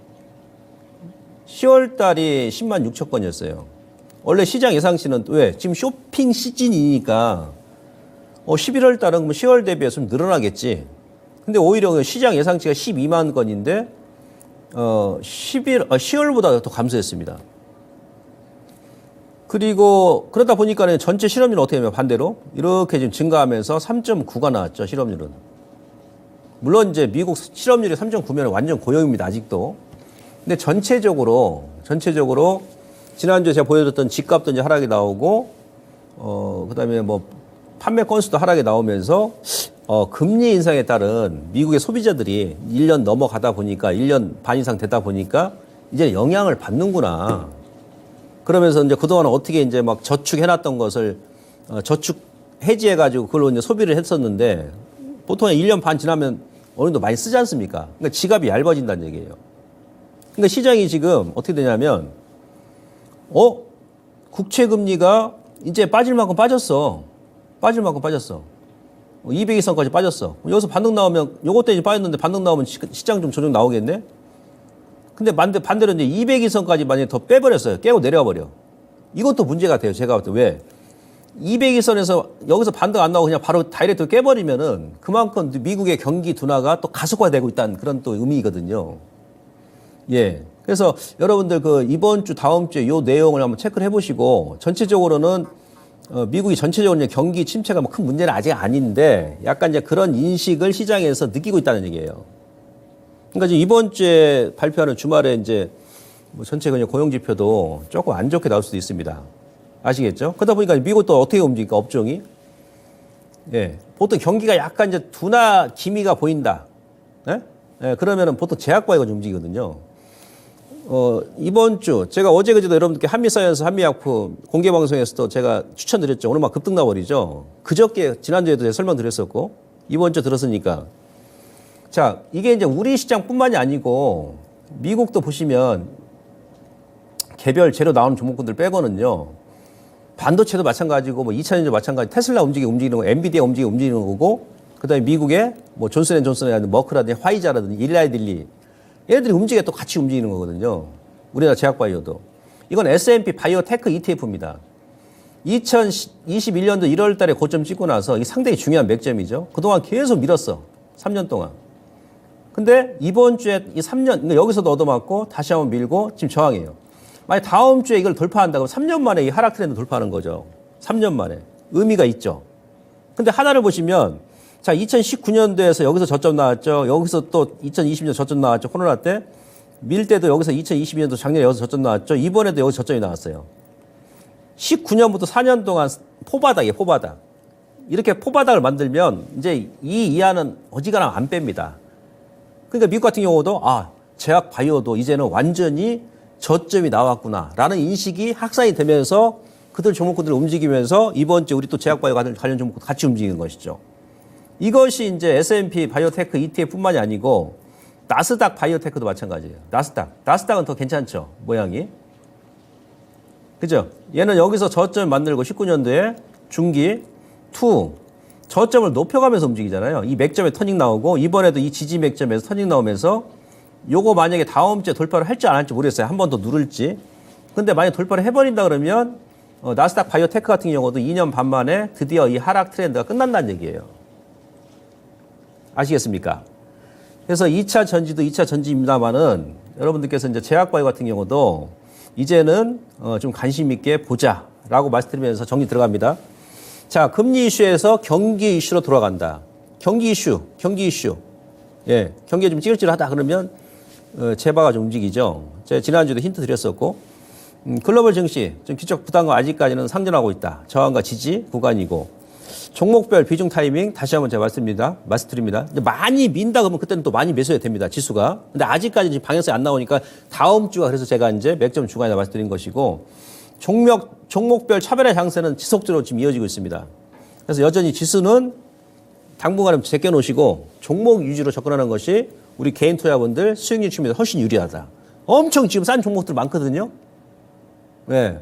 10월 달이 10만 6천 건이었어요. 원래 시장 예상치는 왜? 지금 쇼핑 시즌이니까 11월 달은 그럼 10월 대비해서 좀 늘어나겠지. 근데 오히려 시장 예상치가 12만 건인데 10월보다 더 감소했습니다. 그리고 그러다 보니까 전체 실업률은 어떻게 되면 반대로 이렇게 지금 증가하면서 3.9가 나왔죠. 실업률은. 물론 이제 미국 실업률이 3.9면 완전 고용입니다. 아직도. 근데 전체적으로 지난주에 제가 보여줬던 집값도 이제 하락이 나오고 그다음에 뭐 판매 건수도 하락이 나오면서 금리 인상에 따른 미국의 소비자들이 1년 넘어가다 보니까 1년 반 이상 되다 보니까 이제 영향을 받는구나. 그러면서 이제 그동안 어떻게 이제 막 저축해놨던 것을 저축 해지해가지고 그걸로 이제 소비를 했었는데 보통 1년 반 지나면 어느 정도 많이 쓰지 않습니까? 그러니까 지갑이 얇아진다는 얘기예요. 그러니까 시장이 지금 어떻게 되냐면, 국채 금리가 이제 빠질 만큼 빠졌어. 빠질 만큼 빠졌어. 200일선까지 빠졌어. 여기서 반등 나오면, 요것 때문에 빠졌는데 반등 나오면 시장 좀 조정 나오겠네? 근데 반대로 이제 200일선까지 만약에 더 빼버렸어요. 깨고 내려와 버려. 이것도 문제가 돼요. 제가 볼 때. 왜? 200일선에서 여기서 반등 안 나오고 그냥 바로 다이렉트로 깨버리면은 그만큼 미국의 경기 둔화가 또 가속화되고 있다는 그런 또 의미거든요. 예. 그래서 여러분들 그 이번 주, 다음 주에 요 내용을 한번 체크를 해보시고 전체적으로는 미국이 전체적으로 이제 경기 침체가 뭐 큰 문제는 아직 아닌데 약간 이제 그런 인식을 시장에서 느끼고 있다는 얘기예요. 그러니까 지금 이번 주에 발표하는 주말에 이제 뭐 전체 그냥 고용 지표도 조금 안 좋게 나올 수도 있습니다. 아시겠죠? 그러다 보니까 미국도 어떻게 움직일까, 업종이? 예. 보통 경기가 약간 이제 둔화 기미가 보인다. 예? 예, 그러면은 보통 제약바이오가 좀 움직이거든요. 이번 주, 제가 어제 그제도 여러분들께 한미사이언스, 한미약품 공개방송에서도 제가 추천드렸죠. 오늘 막 급등 나버리죠. 그저께, 지난주에도 제가 설명드렸었고, 이번 주 들었으니까. 자, 이게 이제 우리 시장뿐만이 아니고, 미국도 보시면, 개별 재료 나오는 종목군들 빼고는요, 반도체도 마찬가지고, 뭐 2차전지도 마찬가지, 테슬라 움직이는 거, 엔비디아 움직이는 거고, 그 다음에 미국의 뭐 존슨앤존슨이라든지 머크라든지 화이자라든지 일라이딜리, 얘들이 움직여 또 같이 움직이는 거거든요. 우리나라 제약바이오도. 이건 S&P 바이오테크 ETF입니다. 2021년도 1월 달에 고점 찍고 나서 이게 상당히 중요한 맥점이죠. 그동안 계속 밀었어. 3년 동안. 근데 이번 주에 이 3년, 그러니까 여기서도 얻어맞고 다시 한번 밀고 지금 저항이에요. 만약 다음 주에 이걸 돌파한다 그러면 3년 만에 이 하락 트렌드 돌파하는 거죠. 3년 만에. 의미가 있죠. 근데 하나를 보시면 자, 2019년도에서 여기서 저점 나왔죠. 여기서 또 2020년 저점 나왔죠. 코로나 때. 밀 때도 여기서 2022년도 작년에 여기서 저점 나왔죠. 이번에도 여기서 저점이 나왔어요. 19년부터 4년 동안 포바닥이에요. 포바닥. 이렇게 포바닥을 만들면 이제 이 이하는 어지간하면 안 뺍니다. 그러니까 미국 같은 경우도 제약 바이오도 이제는 완전히 저점이 나왔구나 라는 인식이 확산이 되면서 그들 종목군들 움직이면서 이번 주에 우리 또 제약 바이오 관련 종목도 같이 움직이는 것이죠. 이것이 이제 S&P 바이오테크 ETF뿐만이 아니고 나스닥 바이오테크도 마찬가지예요. 나스닥은 더 괜찮죠. 모양이. 그죠? 얘는 여기서 저점을 만들고 19년도에 중기 2 저점을 높여가면서 움직이잖아요. 이 맥점에 터닝 나오고 이번에도 이 지지 맥점에서 터닝 나오면서 요거 만약에 다음 주에 돌파를 할지 안 할지 모르겠어요. 한 번 더 누를지. 근데 만약에 돌파를 해버린다 그러면 나스닥 바이오테크 같은 경우도 2년 반 만에 드디어 이 하락 트렌드가 끝난다는 얘기예요. 아시겠습니까? 그래서 2차 전지도 2차 전지입니다만은 여러분들께서 이제 제약바이오 같은 경우도 이제는 좀 관심 있게 보자라고 말씀드리면서 정리 들어갑니다. 자, 금리 이슈에서 경기 이슈로 돌아간다. 경기 이슈. 예, 경기가 좀 찌글찌글하다 그러면 제바가 좀 움직이죠. 제가 지난주에도 힌트 드렸었고, 글로벌 증시 좀 기적 부담과 아직까지는 상존하고 있다. 저항과 지지 구간이고. 종목별 비중 타이밍 다시 한번 제가 말씀드립니다. 많이 민다 그러면 그때는 또 많이 매수해야 됩니다. 지수가. 근데 아직까지 지금 방향성이 안 나오니까 다음 주가 그래서 제가 이제 맥점 주간에 말씀드린 것이고 종목별 차별화 향세는 지속적으로 지금 이어지고 있습니다. 그래서 여전히 지수는 당분간은 제껴놓으시고 종목 위주로 접근하는 것이 우리 개인 투자분들 수익률 측면에서 훨씬 유리하다. 엄청 지금 싼 종목들 많거든요. 네.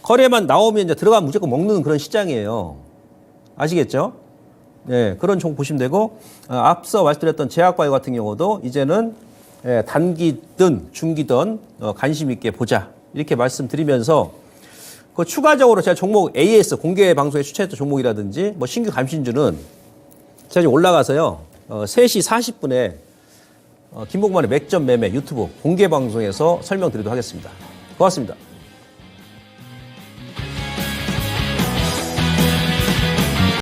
거래만 나오면 이제 들어가면 무조건 먹는 그런 시장이에요. 아시겠죠? 네, 그런 종목 보시면 되고, 앞서 말씀드렸던 제약바이오 같은 경우도 이제는 단기든 중기든 관심 있게 보자. 이렇게 말씀드리면서, 그 추가적으로 제가 종목 AS 공개 방송에 추천했던 종목이라든지, 뭐 신규 감신주는 제가 지금 올라가서요, 3시 40분에 김복만의 맥점 매매 유튜브 공개 방송에서 설명드리도록 하겠습니다. 고맙습니다.